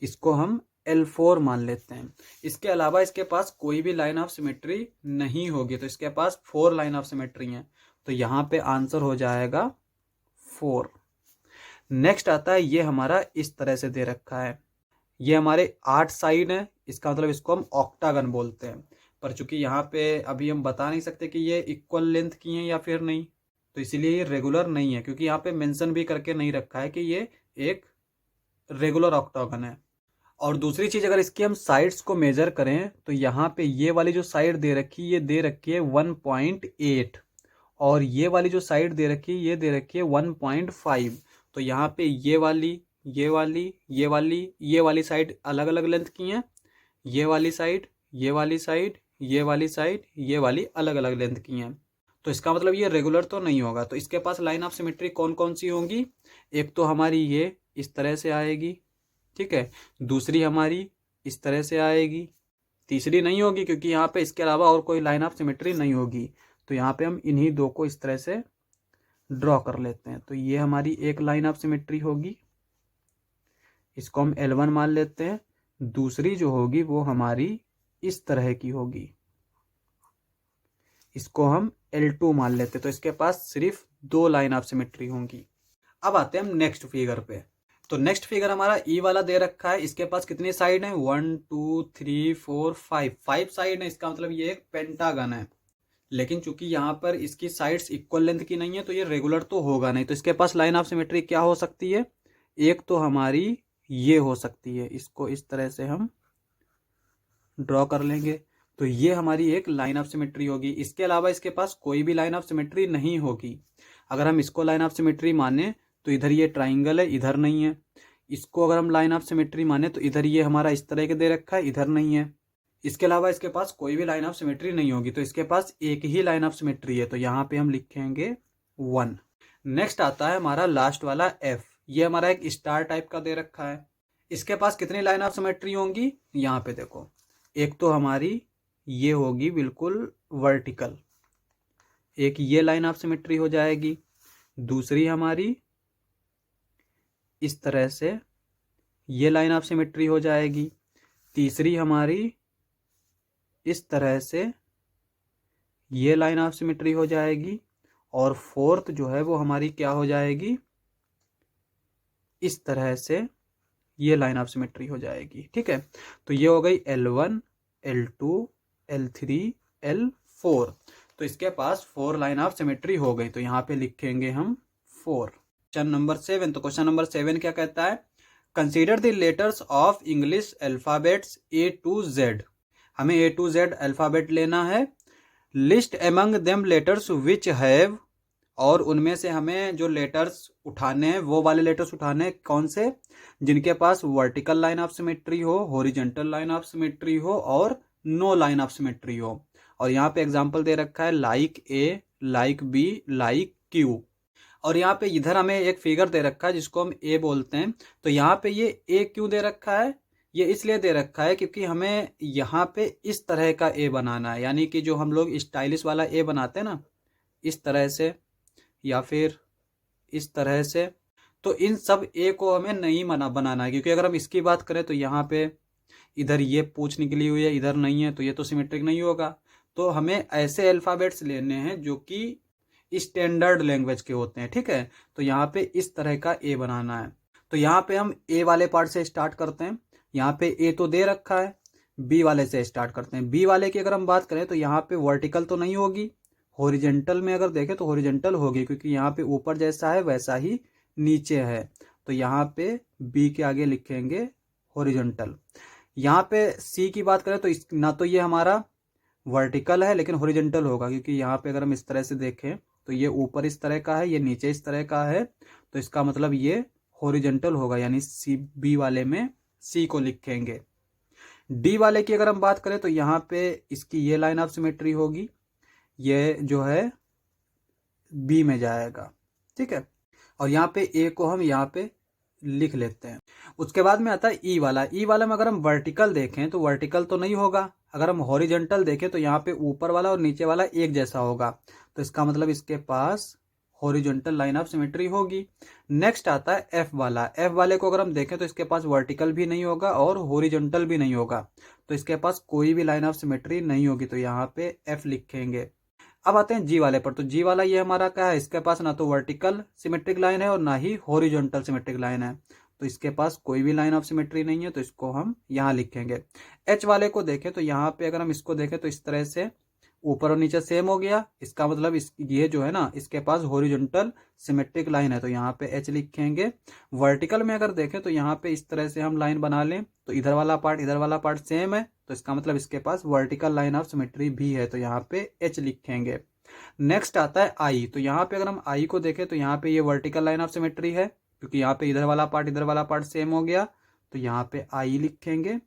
S1: इसको हम L4 मान लेते हैं। इसके अलावा इसके पास कोई भी लाइन ऑफ सिमेट्री नहीं होगी, तो इसके पास 4 लाइन ऑफ सिमेट्री हैं। तो यहाँ पे आंसर हो जाएगा 4। नेक्स्ट आता है, ये हमारा इस तरह से दे रखा है, ये हमारे 8 साइड है, इसका मतलब इसको हम ऑक्टागन बोलते हैं। पर चूंकि यहाँ पे अभी हम बता नहीं सकते कि ये इक्वल लेंथ की हैं या फिर नहीं, तो इसीलिए ये रेगुलर नहीं है, क्योंकि यहाँ पे मेंशन भी करके नहीं रखा है कि ये एक रेगुलर ऑक्टागन है। और दूसरी चीज़, अगर इसकी हम साइड्स को मेजर करें तो यहाँ पे ये वाली जो साइड दे रखी है ये दे रखी है 1.8 और ये वाली जो साइड दे रखी है ये दे रखी है 1.5। तो यहाँ पे ये वाली साइड अलग अलग लेंथ की हैं, ये वाली साइड, ये वाली साइड, ये वाली साइड, ये वाली अलग अलग लेंथ की हैं। तो इसका मतलब ये रेगुलर तो नहीं होगा। तो इसके पास लाइन ऑफ सिमेट्री कौन कौन सी होंगी, एक तो हमारी ये इस तरह से आएगी, ठीक है। दूसरी हमारी इस तरह से आएगी, तीसरी नहीं होगी क्योंकि यहाँ पे इसके अलावा और कोई लाइन ऑफ सिमेट्री नहीं होगी। तो यहाँ पे हम इन्हीं दो को इस तरह से ड्रॉ कर लेते हैं। तो ये हमारी एक लाइन ऑफ सिमेट्री होगी, इसको हम L1 मान लेते हैं। दूसरी जो होगी वो हमारी इस तरह की होगी, इसको हम L2 मान लेते हैं। तो इसके पास सिर्फ दो लाइन ऑफ सिमेट्री होंगी। अब आते हैं हम नेक्स्ट फिगर पे। तो नेक्स्ट फिगर हमारा ई वाला दे रखा है, इसके पास कितनी साइड है, 1 2 3 4 5 साइड है। इसका मतलब ये एक पेंटागन है, लेकिन चूंकि यहाँ पर इसकी साइड्स इक्वल लेंथ की नहीं है तो ये रेगुलर तो होगा नहीं। तो इसके पास लाइन ऑफ सिमेट्री क्या हो सकती है, एक तो हमारी ये हो सकती है, इसको इस तरह से हम ड्रॉ कर लेंगे। तो ये हमारी एक लाइन ऑफ सिमेट्री होगी। इसके अलावा इसके पास कोई भी लाइन ऑफ सिमेट्री नहीं होगी। अगर हम इसको लाइन ऑफ सिमेट्री माने तो इधर ये ट्राइंगल है, इधर नहीं है। इसको अगर हम लाइन ऑफ सिमेट्री माने तो इधर ये हमारा इस तरह के दे रखा है, इधर नहीं है। इसके अलावा इसके पास कोई भी लाइन ऑफ सिमेट्री नहीं होगी। तो इसके पास एक ही लाइन ऑफ सिमेट्री है, तो यहाँ पे हम लिखेंगे 1। नेक्स्ट आता है हमारा लास्ट वाला F। ये हमारा एक स्टार टाइप का दे रखा है। इसके पास कितनी लाइन ऑफ सिमेट्री होंगी, यहाँ पे देखो, एक तो हमारी ये होगी बिल्कुल वर्टिकल, एक ये लाइन ऑफ सिमेट्री हो जाएगी। दूसरी हमारी इस तरह से ये लाइन ऑफ सिमेट्री हो जाएगी। तीसरी हमारी इस तरह से ये लाइन ऑफ सिमेट्री हो जाएगी। और फोर्थ जो है वो हमारी क्या हो जाएगी, इस तरह से ये लाइन ऑफ सिमेट्री हो जाएगी, ठीक है। तो ये हो गई L1 L2 L3 L4। तो इसके पास 4 लाइन ऑफ सिमेट्री हो गई। तो यहाँ पे लिखेंगे हम 4। Question number 7। तो क्वेश्चन नंबर 7 क्या कहता है, consider the letters of English alphabets A to Z। हमें A to Z अल्फाबेट लेना है। List among them letters which have, और उनमें से हमें जो लेटर्स उठाने हैं वो वाले लेटर्स उठाने हैं, कौन से, जिनके पास वर्टिकल लाइन ऑफ सिमेट्री हो, हॉरिजॉन्टल लाइन ऑफ सिमेट्री हो और नो लाइन ऑफ सिमेट्री हो। और यहाँ पे एग्जांपल दे रखा है like A, like B, like Q। और यहाँ पे इधर हमें एक फिगर दे रखा है जिसको हम A बोलते हैं। तो यहाँ पे ये A क्यों दे रखा है, ये इसलिए दे रखा है क्योंकि हमें यहाँ पे इस तरह का A बनाना है, यानी कि जो हम लोग स्टाइलिश वाला A बनाते हैं ना, इस तरह से या फिर इस तरह से। तो इन सब A को हमें नहीं बनाना है, क्योंकि अगर हम इसकी बात करें तो यहाँ पे इधर ये पूंछ निकली हुई है, इधर नहीं है, तो ये तो सिमेट्रिक नहीं होगा। तो हमें ऐसे अल्फाबेट्स लेने हैं जो कि स्टैंडर्ड लैंग्वेज के होते हैं, ठीक है। तो यहाँ पे इस तरह का A बनाना है। तो यहाँ पे हम A वाले पार्ट से स्टार्ट करते हैं। यहाँ पे A तो दे रखा है, B वाले से स्टार्ट करते हैं। B वाले की अगर हम बात करें तो यहाँ पे वर्टिकल तो नहीं होगी, हॉरिजॉन्टल में अगर देखें तो हॉरिजॉन्टल होगी, क्योंकि यहाँ पे ऊपर जैसा है वैसा ही नीचे है। तो यहाँ पे B के आगे लिखेंगे हॉरिजॉन्टल। यहाँ पे C की बात करें तो ना तो ये हमारा वर्टिकल है लेकिन हॉरिजॉन्टल होगा, क्योंकि यहाँ पे अगर हम इस तरह से देखें तो ये ऊपर इस तरह का है, ये नीचे इस तरह का है। तो इसका मतलब ये हॉरिजॉन्टल होगा, यानी B वाले में C को लिखेंगे। D वाले की अगर हम बात करें तो यहाँ पे इसकी ये लाइन ऑफ सिमेट्री होगी, ये जो है B में जाएगा, ठीक है। और यहाँ पे A को हम यहाँ पे लिख लेते हैं। उसके बाद में आता है E वाला। E वाला में अगर हम वर्टिकल देखें तो वर्टिकल तो नहीं होगा। अगर हम हॉरिजॉन्टल देखें तो यहाँ पे ऊपर वाला और नीचे वाला एक जैसा होगा, तो इसका मतलब इसके पास हॉरिजॉन्टल लाइन ऑफ सिमेट्री होगी। नेक्स्ट आता है F वाला। F वाले को अगर हम देखें तो इसके पास वर्टिकल भी नहीं होगा और हॉरिजॉन्टल भी नहीं होगा, तो इसके पास कोई भी लाइन ऑफ सिमेट्री नहीं होगी। तो यहाँ पे F लिखेंगे। अब आते हैं G वाले पर। तो G वाला ये हमारा क्या है, इसके पास ना तो वर्टिकल सिमेट्रिक लाइन है और ना ही हॉरिजॉन्टल सिमेट्रिक लाइन है, तो इसके पास कोई भी लाइन ऑफ सिमेट्री नहीं है, तो इसको हम यहाँ लिखेंगे। H वाले को देखें तो यहाँ पे अगर हम इसको देखें तो इस तरह से ऊपर और नीचे सेम हो गया, इसका मतलब ये जो है ना इसके पास हॉरिजॉन्टल सिमेट्रिक लाइन है, तो यहाँ पे H लिखेंगे। वर्टिकल में अगर देखें तो यहाँ पे इस तरह से हम लाइन बना लें तो इधर वाला पार्ट सेम है, तो इसका मतलब इसके पास वर्टिकल लाइन ऑफ सिमेट्री भी है, तो यहाँ पे H लिखेंगे। नेक्स्ट आता है I। तो यहाँ पे अगर हम I को देखें तो यहाँ पे ये वर्टिकल लाइन ऑफ सिमेट्री है, क्योंकि यहाँ पे इधर वाला पार्ट सेम हो गया, तो यहाँ पे I लिखेंगे।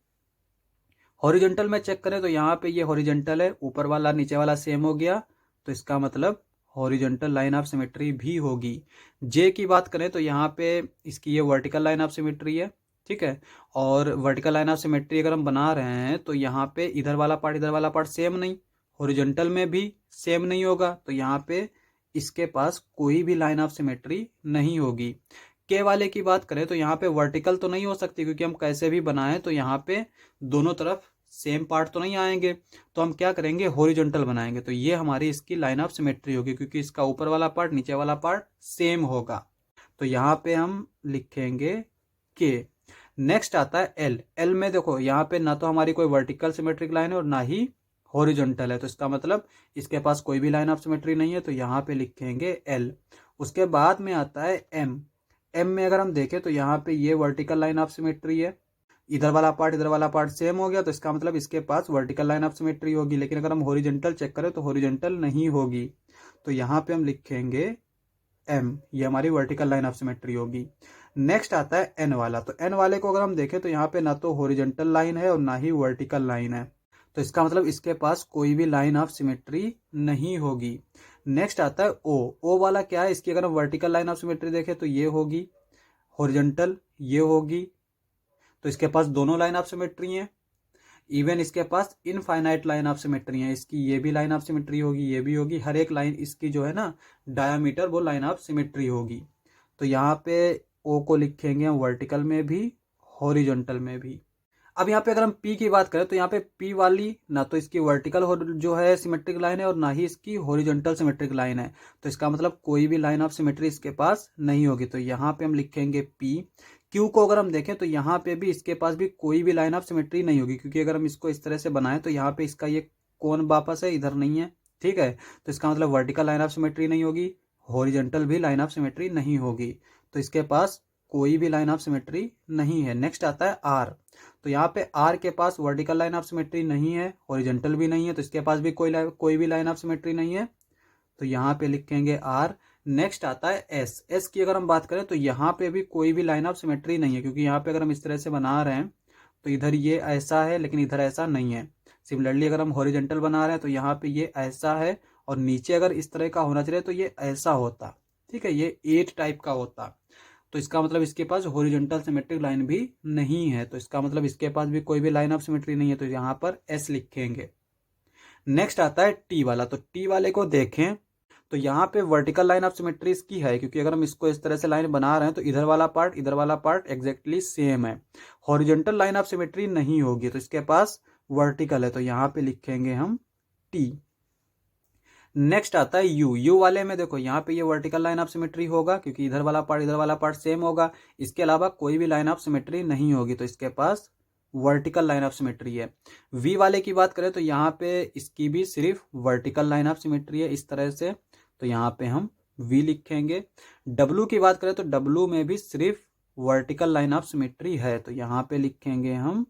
S1: हॉरिजॉन्टल में चेक करें तो यहाँ पे ये हॉरिजॉन्टल है, ऊपर वाला नीचे वाला सेम हो गया, तो इसका मतलब हॉरिजॉन्टल लाइन ऑफ सिमेट्री भी होगी। जे की बात करें तो यहाँ पे इसकी ये वर्टिकल लाइन ऑफ सिमेट्री है, ठीक है। और वर्टिकल लाइन ऑफ सिमेट्री अगर हम बना रहे हैं तो यहाँ पे इधर वाला पार्ट सेम नहीं, हॉरिजॉन्टल में भी सेम नहीं होगा, तो यहाँ पे इसके पास कोई भी लाइन ऑफ सिमेट्री नहीं होगी। के वाले की बात करें तो यहाँ पे वर्टिकल तो नहीं हो सकती, क्योंकि हम कैसे भी बनाएं तो यहाँ पे दोनों तरफ सेम पार्ट तो नहीं आएंगे, तो हम क्या करेंगे, हॉरिजॉन्टल बनाएंगे। तो ये हमारी इसकी लाइन ऑफ सिमेट्री होगी, क्योंकि इसका ऊपर वाला पार्ट नीचे वाला पार्ट सेम होगा। तो यहाँ पे हम लिखेंगे के। नेक्स्ट आता है एल। एल में देखो यहाँ पे ना तो हमारी कोई वर्टिकल सिमेट्रिक लाइन है और ना ही हॉरिजॉन्टल है, तो इसका मतलब इसके पास कोई भी लाइन ऑफ सिमेट्री नहीं है, तो यहाँ पे लिखेंगे एल। उसके बाद में आता है एम। एम में अगर हम देखें तो यहाँ पे ये वर्टिकल लाइन ऑफ सिमेट्री है, इधर वाला पार्ट सेम हो गया, तो इसका मतलब इसके पास वर्टिकल लाइन ऑफ सिमेट्री होगी। लेकिन अगर हम हॉरिजॉन्टल चेक करें तो हॉरिजॉन्टल नहीं होगी, तो यहाँ पे हम लिखेंगे एम, ये हमारी वर्टिकल लाइन ऑफ सिमेट्री होगी। नेक्स्ट आता है एन वाला। तो एन वाले को अगर हम देखें तो यहाँ पे ना तो हॉरिजॉन्टल लाइन है और ना ही वर्टिकल लाइन है, तो इसका मतलब इसके पास कोई भी लाइन ऑफ सिमेट्री नहीं होगी। नेक्स्ट आता है ओ। ओ वाला क्या है, इसकी अगर हम वर्टिकल लाइन ऑफ सिमेट्री देखें तो ये होगी, हॉरिजॉन्टल ये होगी, तो इसके पास दोनों लाइन ऑफ सिमेट्री हैं। इवन इसके पास इनफाइनाइट लाइन ऑफ सिमेट्री है, इसकी ये भी लाइन ऑफ सिमेट्री होगी, ये भी होगी, हर एक लाइन इसकी जो है ना डायामीटर वो लाइन ऑफ सिमेट्री होगी। तो यहाँ पे ओ को लिखेंगे हम वर्टिकल में भी, हॉरिजॉन्टल में भी। अब यहाँ पे अगर हम पी की बात करें तो यहाँ पे पी वाली ना तो इसकी वर्टिकल जो है सिमेट्रिक लाइन है और ना ही इसकी हॉरिजॉन्टल सिमेट्रिक लाइन है, तो इसका मतलब कोई भी लाइन ऑफ सिमेट्री इसके पास नहीं होगी, तो यहाँ पे हम लिखेंगे पी। क्यू को अगर हम देखें तो यहाँ पे भी इसके पास भी कोई भी लाइन ऑफ सिमेट्री नहीं होगी, क्योंकि अगर हम इसको इस तरह से बनाएं तो यहाँ पे इसका ये कोण वापस है, इधर नहीं है, ठीक है। तो इसका मतलब वर्टिकल लाइन ऑफ सिमेट्री नहीं होगी, हॉरिजॉन्टल भी लाइन ऑफ सिमेट्री नहीं होगी, तो इसके पास कोई भी लाइन ऑफ सिमेट्री नहीं है। नेक्स्ट आता है आर। तो यहाँ पे आर के पास वर्टिकल लाइन ऑफ सिमेट्री नहीं है, हॉरिजॉन्टल भी नहीं है, तो इसके पास भी कोई भी लाइन ऑफ सिमेट्री नहीं है, तो यहाँ पे लिखेंगे आर। नेक्स्ट आता है एस। एस की अगर हम बात करें तो यहाँ पे भी कोई भी लाइन ऑफ सिमेट्री नहीं है, क्योंकि यहाँ पे अगर हम इस तरह से बना रहे हैं तो इधर ये ऐसा है लेकिन इधर ऐसा नहीं है। सिमिलरली अगर हम हॉरिजॉन्टल बना रहे हैं तो यहाँ पे ये ऐसा है और नीचे अगर इस तरह का होना चाहिए तो ये ऐसा होता, ठीक है, ये 8 टाइप का होता, तो इसका मतलब इसके पास हॉरिजॉन्टल सिमेट्रिक लाइन भी नहीं है, तो इसका मतलब इसके पास भी कोई भी लाइन ऑफ सिमेट्री नहीं है, तो यहाँ पर एस लिखेंगे। नेक्स्ट आता है टी वाला। तो टी वाले को देखें तो यहाँ पे वर्टिकल लाइन ऑफ सिमेट्री इसकी है, क्योंकि अगर हम इसको इस तरह से लाइन बना रहे हैं तो इधर वाला पार्ट एग्जैक्टली सेम है। हॉरिजॉन्टल लाइन ऑफ सिमेट्री नहीं होगी, तो इसके पास वर्टिकल है, तो यहाँ पे लिखेंगे हम टी। नेक्स्ट आता है यू। यू वाले में देखो यहाँ पे ये वर्टिकल लाइन ऑफ सिमेट्री होगा, क्योंकि इधर वाला पार्ट सेम होगा, इसके अलावा कोई भी लाइन ऑफ सिमेट्री नहीं होगी, तो इसके पास वर्टिकल लाइन ऑफ सिमेट्री है। वी वाले की बात करें तो यहाँ पे इसकी भी सिर्फ वर्टिकल लाइन ऑफ सिमेट्री है इस तरह से, तो यहाँ पे हम वी लिखेंगे। डब्लू की बात करें तो डब्लू में भी सिर्फ वर्टिकल लाइन ऑफ सिमेट्री है, तो यहाँ पे लिखेंगे हम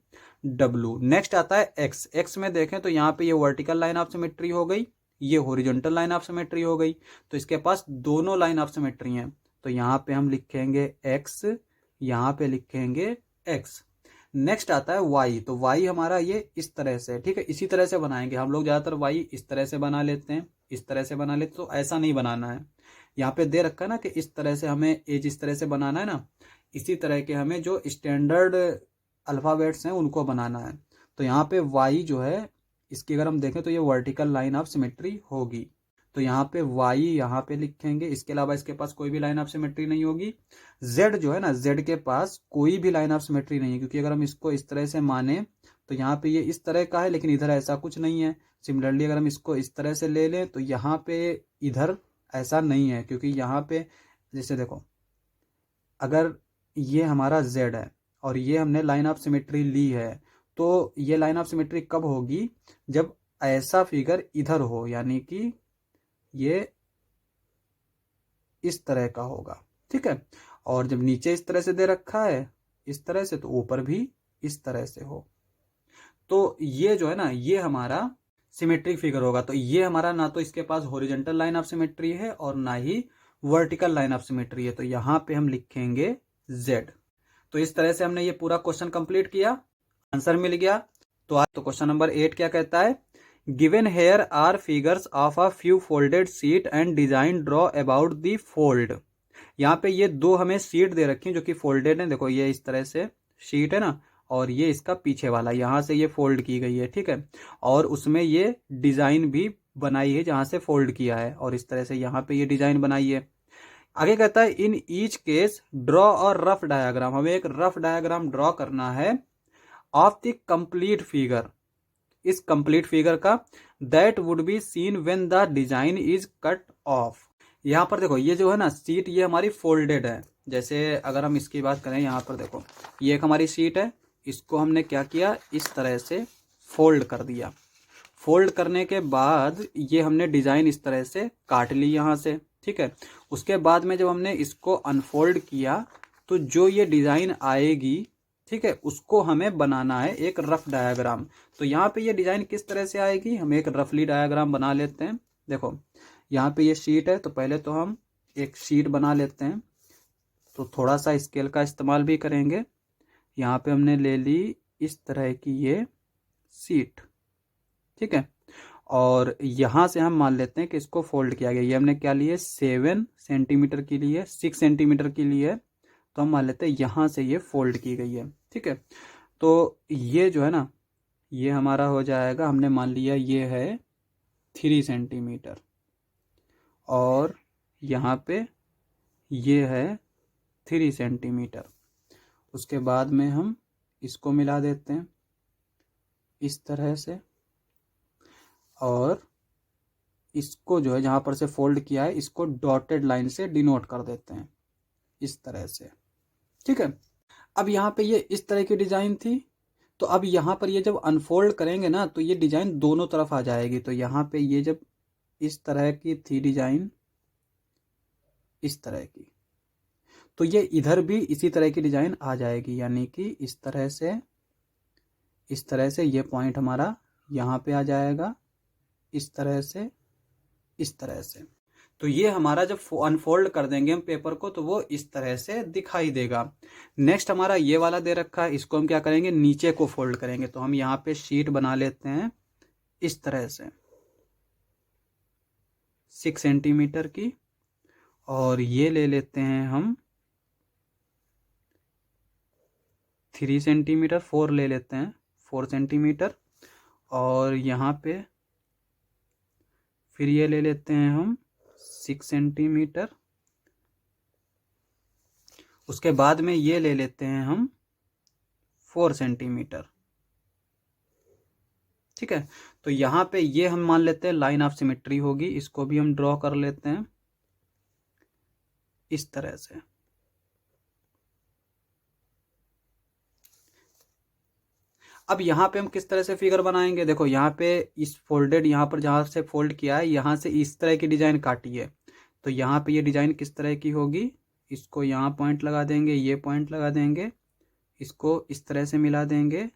S1: डब्लू। नेक्स्ट आता है एक्स। एक्स में देखें तो यहाँ पे ये वर्टिकल लाइन ऑफ सिमेट्री हो गई, ये हॉरिजॉन्टल लाइन ऑफ सिमेट्री हो गई, तो इसके पास दोनों लाइन ऑफ सिमेट्री हैं, तो यहाँ पे हम लिखेंगे एक्स, यहाँ पे लिखेंगे एक्स। नेक्स्ट आता है वाई। तो वाई हमारा ये इस तरह से, ठीक है, इसी तरह से बनाएंगे हम लोग, ज्यादातर वाई इस तरह से बना लेते हैं, इस तरह से बना लेते, तो ऐसा नहीं बनाना है। यहाँ पे दे रखा है ना कि इस तरह से हमें एज इस तरह से बनाना है ना, इसी तरह के हमें जो स्टैंडर्ड अल्फाबेट्स हैं उनको बनाना है। तो यहाँ पे वाई जो है इसकी अगर हम देखें तो ये वर्टिकल लाइन ऑफ सिमेट्री होगी, तो यहाँ पे वाई यहाँ पे लिखेंगे, इसके अलावा इसके पास कोई भी लाइन ऑफ सिमेट्री नहीं होगी। जेड जो है ना, जेड के पास कोई भी लाइन ऑफ सिमेट्री नहीं है, क्योंकि अगर हम इसको इस तरह से माने तो यहाँ पे ये इस तरह का है लेकिन इधर ऐसा कुछ नहीं है। सिमिलरली अगर हम इसको इस तरह से ले लें तो यहाँ पे इधर ऐसा नहीं है, क्योंकि यहाँ पे जैसे देखो अगर ये हमारा जेड है और ये हमने लाइन ऑफ सिमेट्री ली है, तो ये लाइन ऑफ सिमेट्री कब होगी, जब ऐसा फिगर इधर हो, यानी कि ये इस तरह का होगा, ठीक है, और जब नीचे इस तरह से दे रखा है इस तरह से, तो ऊपर भी इस तरह से हो, तो ये जो है ना ये हमारा सिमेट्रिक फिगर होगा। तो ये हमारा ना तो इसके पास हॉरिजॉन्टल लाइन ऑफ सिमेट्री है और ना ही वर्टिकल लाइन ऑफ सिमेट्री है, तो यहाँ पे हम लिखेंगे Z। तो इस तरह से हमने ये पूरा क्वेश्चन कंप्लीट किया, आंसर मिल गया। तो आज तो क्वेश्चन नंबर 8 क्या कहता है, given here are figures of a few folded sheet and design draw about the fold. यहाँ पे ये दो हमें शीट दे रखी है जो कि फोल्डेड है। देखो ये इस तरह से शीट है ना, और ये इसका पीछे वाला यहाँ से ये फोल्ड की गई है, ठीक है। और उसमें ये डिजाइन भी बनाई है जहां से फोल्ड किया है, और इस तरह से यहाँ पे ये डिजाइन बनाई है। आगे कहता है इन ईच केस ड्रॉ और रफ डायग्राम, हमें एक रफ डायग्राम ड्रॉ करना है ऑफ द कंप्लीट फिगर, इस कंप्लीट फिगर का, that would be seen when the design is cut off. यहाँ पर देखो ये जो है ना शीट ये हमारी फोल्डेड है। जैसे अगर हम इसकी बात करें, यहाँ पर देखो ये एक हमारी शीट है, इसको हमने क्या किया, इस तरह से फोल्ड कर दिया। फोल्ड करने के बाद ये हमने डिजाइन इस तरह से काट ली यहाँ से, ठीक है। उसके बाद में जब हमने इसको अनफोल्ड किया तो जो ये डिजाइन आएगी, ठीक है, उसको हमें बनाना है एक रफ डायग्राम। तो यहाँ पे ये डिजाइन किस तरह से आएगी, हम एक रफली डायग्राम बना लेते हैं। देखो यहाँ पे ये शीट है, तो पहले तो हम एक शीट बना लेते हैं। तो थोड़ा सा स्केल का इस्तेमाल भी करेंगे। यहाँ पे हमने ले ली इस तरह की ये शीट, ठीक है। और यहाँ से हम मान लेते हैं कि इसको फोल्ड किया गया। ये हमने क्या लिए, 7 सेंटीमीटर की लिए, 6 सेंटीमीटर की लिए, तो हम मान लेते हैं यहाँ से ये फोल्ड की गई है, ठीक है। तो ये जो है ना ये हमारा हो जाएगा, हमने मान लिया ये है 3 सेंटीमीटर, और यहाँ पे ये है 3 सेंटीमीटर। उसके बाद में हम इसको मिला देते हैं इस तरह से, और इसको जो है जहाँ पर से फोल्ड किया है इसको डॉटेड लाइन से डिनोट कर देते हैं इस तरह से, ठीक है। अब यहाँ पे ये इस तरह की डिजाइन थी, तो अब यहाँ पर ये जब अनफोल्ड करेंगे ना तो ये डिजाइन दोनों तरफ आ जाएगी। तो यहाँ पे ये जब इस तरह की थी डिजाइन, इस तरह की, तो ये इधर भी इसी तरह की डिजाइन आ जाएगी, यानी कि इस तरह से ये पॉइंट हमारा यहाँ पे आ जाएगा, इस तरह से, इस तरह से। तो ये हमारा जब अनफोल्ड कर देंगे हम पेपर को तो वो इस तरह से दिखाई देगा। नेक्स्ट हमारा ये वाला दे रखा है, इसको हम क्या करेंगे, नीचे को फोल्ड करेंगे। तो हम यहाँ पे शीट बना लेते हैं इस तरह से 6 सेंटीमीटर की, और ये ले लेते हैं हम 3 सेंटीमीटर, 4 ले लेते हैं 4 सेंटीमीटर, और यहाँ पे फिर ये ले लेते हैं हम 6 सेंटीमीटर। उसके बाद में ये ले लेते हैं हम 4 सेंटीमीटर, ठीक है। तो यहाँ पे ये हम मान लेते हैं लाइन ऑफ सिमेट्री होगी, इसको भी हम ड्रॉ कर लेते हैं इस तरह से। अब यहाँ पे हम किस तरह से फिगर बनाएंगे, देखो यहाँ पे इस फोल्डेड, यहाँ पर जहाँ से फोल्ड किया है यहाँ से इस तरह की डिजाइन काटी है। तो यहाँ पे ये डिजाइन किस तरह की होगी, इसको यहाँ पॉइंट लगा देंगे, ये पॉइंट लगा देंगे, इसको इस तरह से मिला देंगे,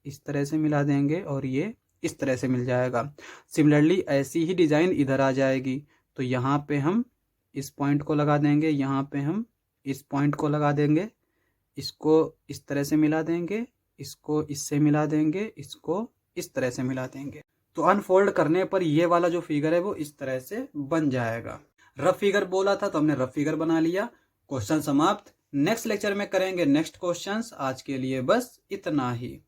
S1: इस तरह से मिला देंगे, और ये इस तरह से मिल जाएगा। सिमिलरली ऐसी ही डिजाइन इधर आ जाएगी। तो यहाँ पे हम इस पॉइंट को लगा देंगे, यहाँ पे हम इस पॉइंट को लगा देंगे, इसको इस तरह से मिला देंगे, इसको इससे मिला देंगे, इसको इस तरह से मिला देंगे। तो अनफोल्ड करने पर ये वाला जो फिगर है वो इस तरह से बन जाएगा। रफ फिगर बोला था तो हमने रफ फिगर बना लिया। क्वेश्चन समाप्त। नेक्स्ट लेक्चर में करेंगे नेक्स्ट क्वेश्चंस। आज के लिए बस इतना ही।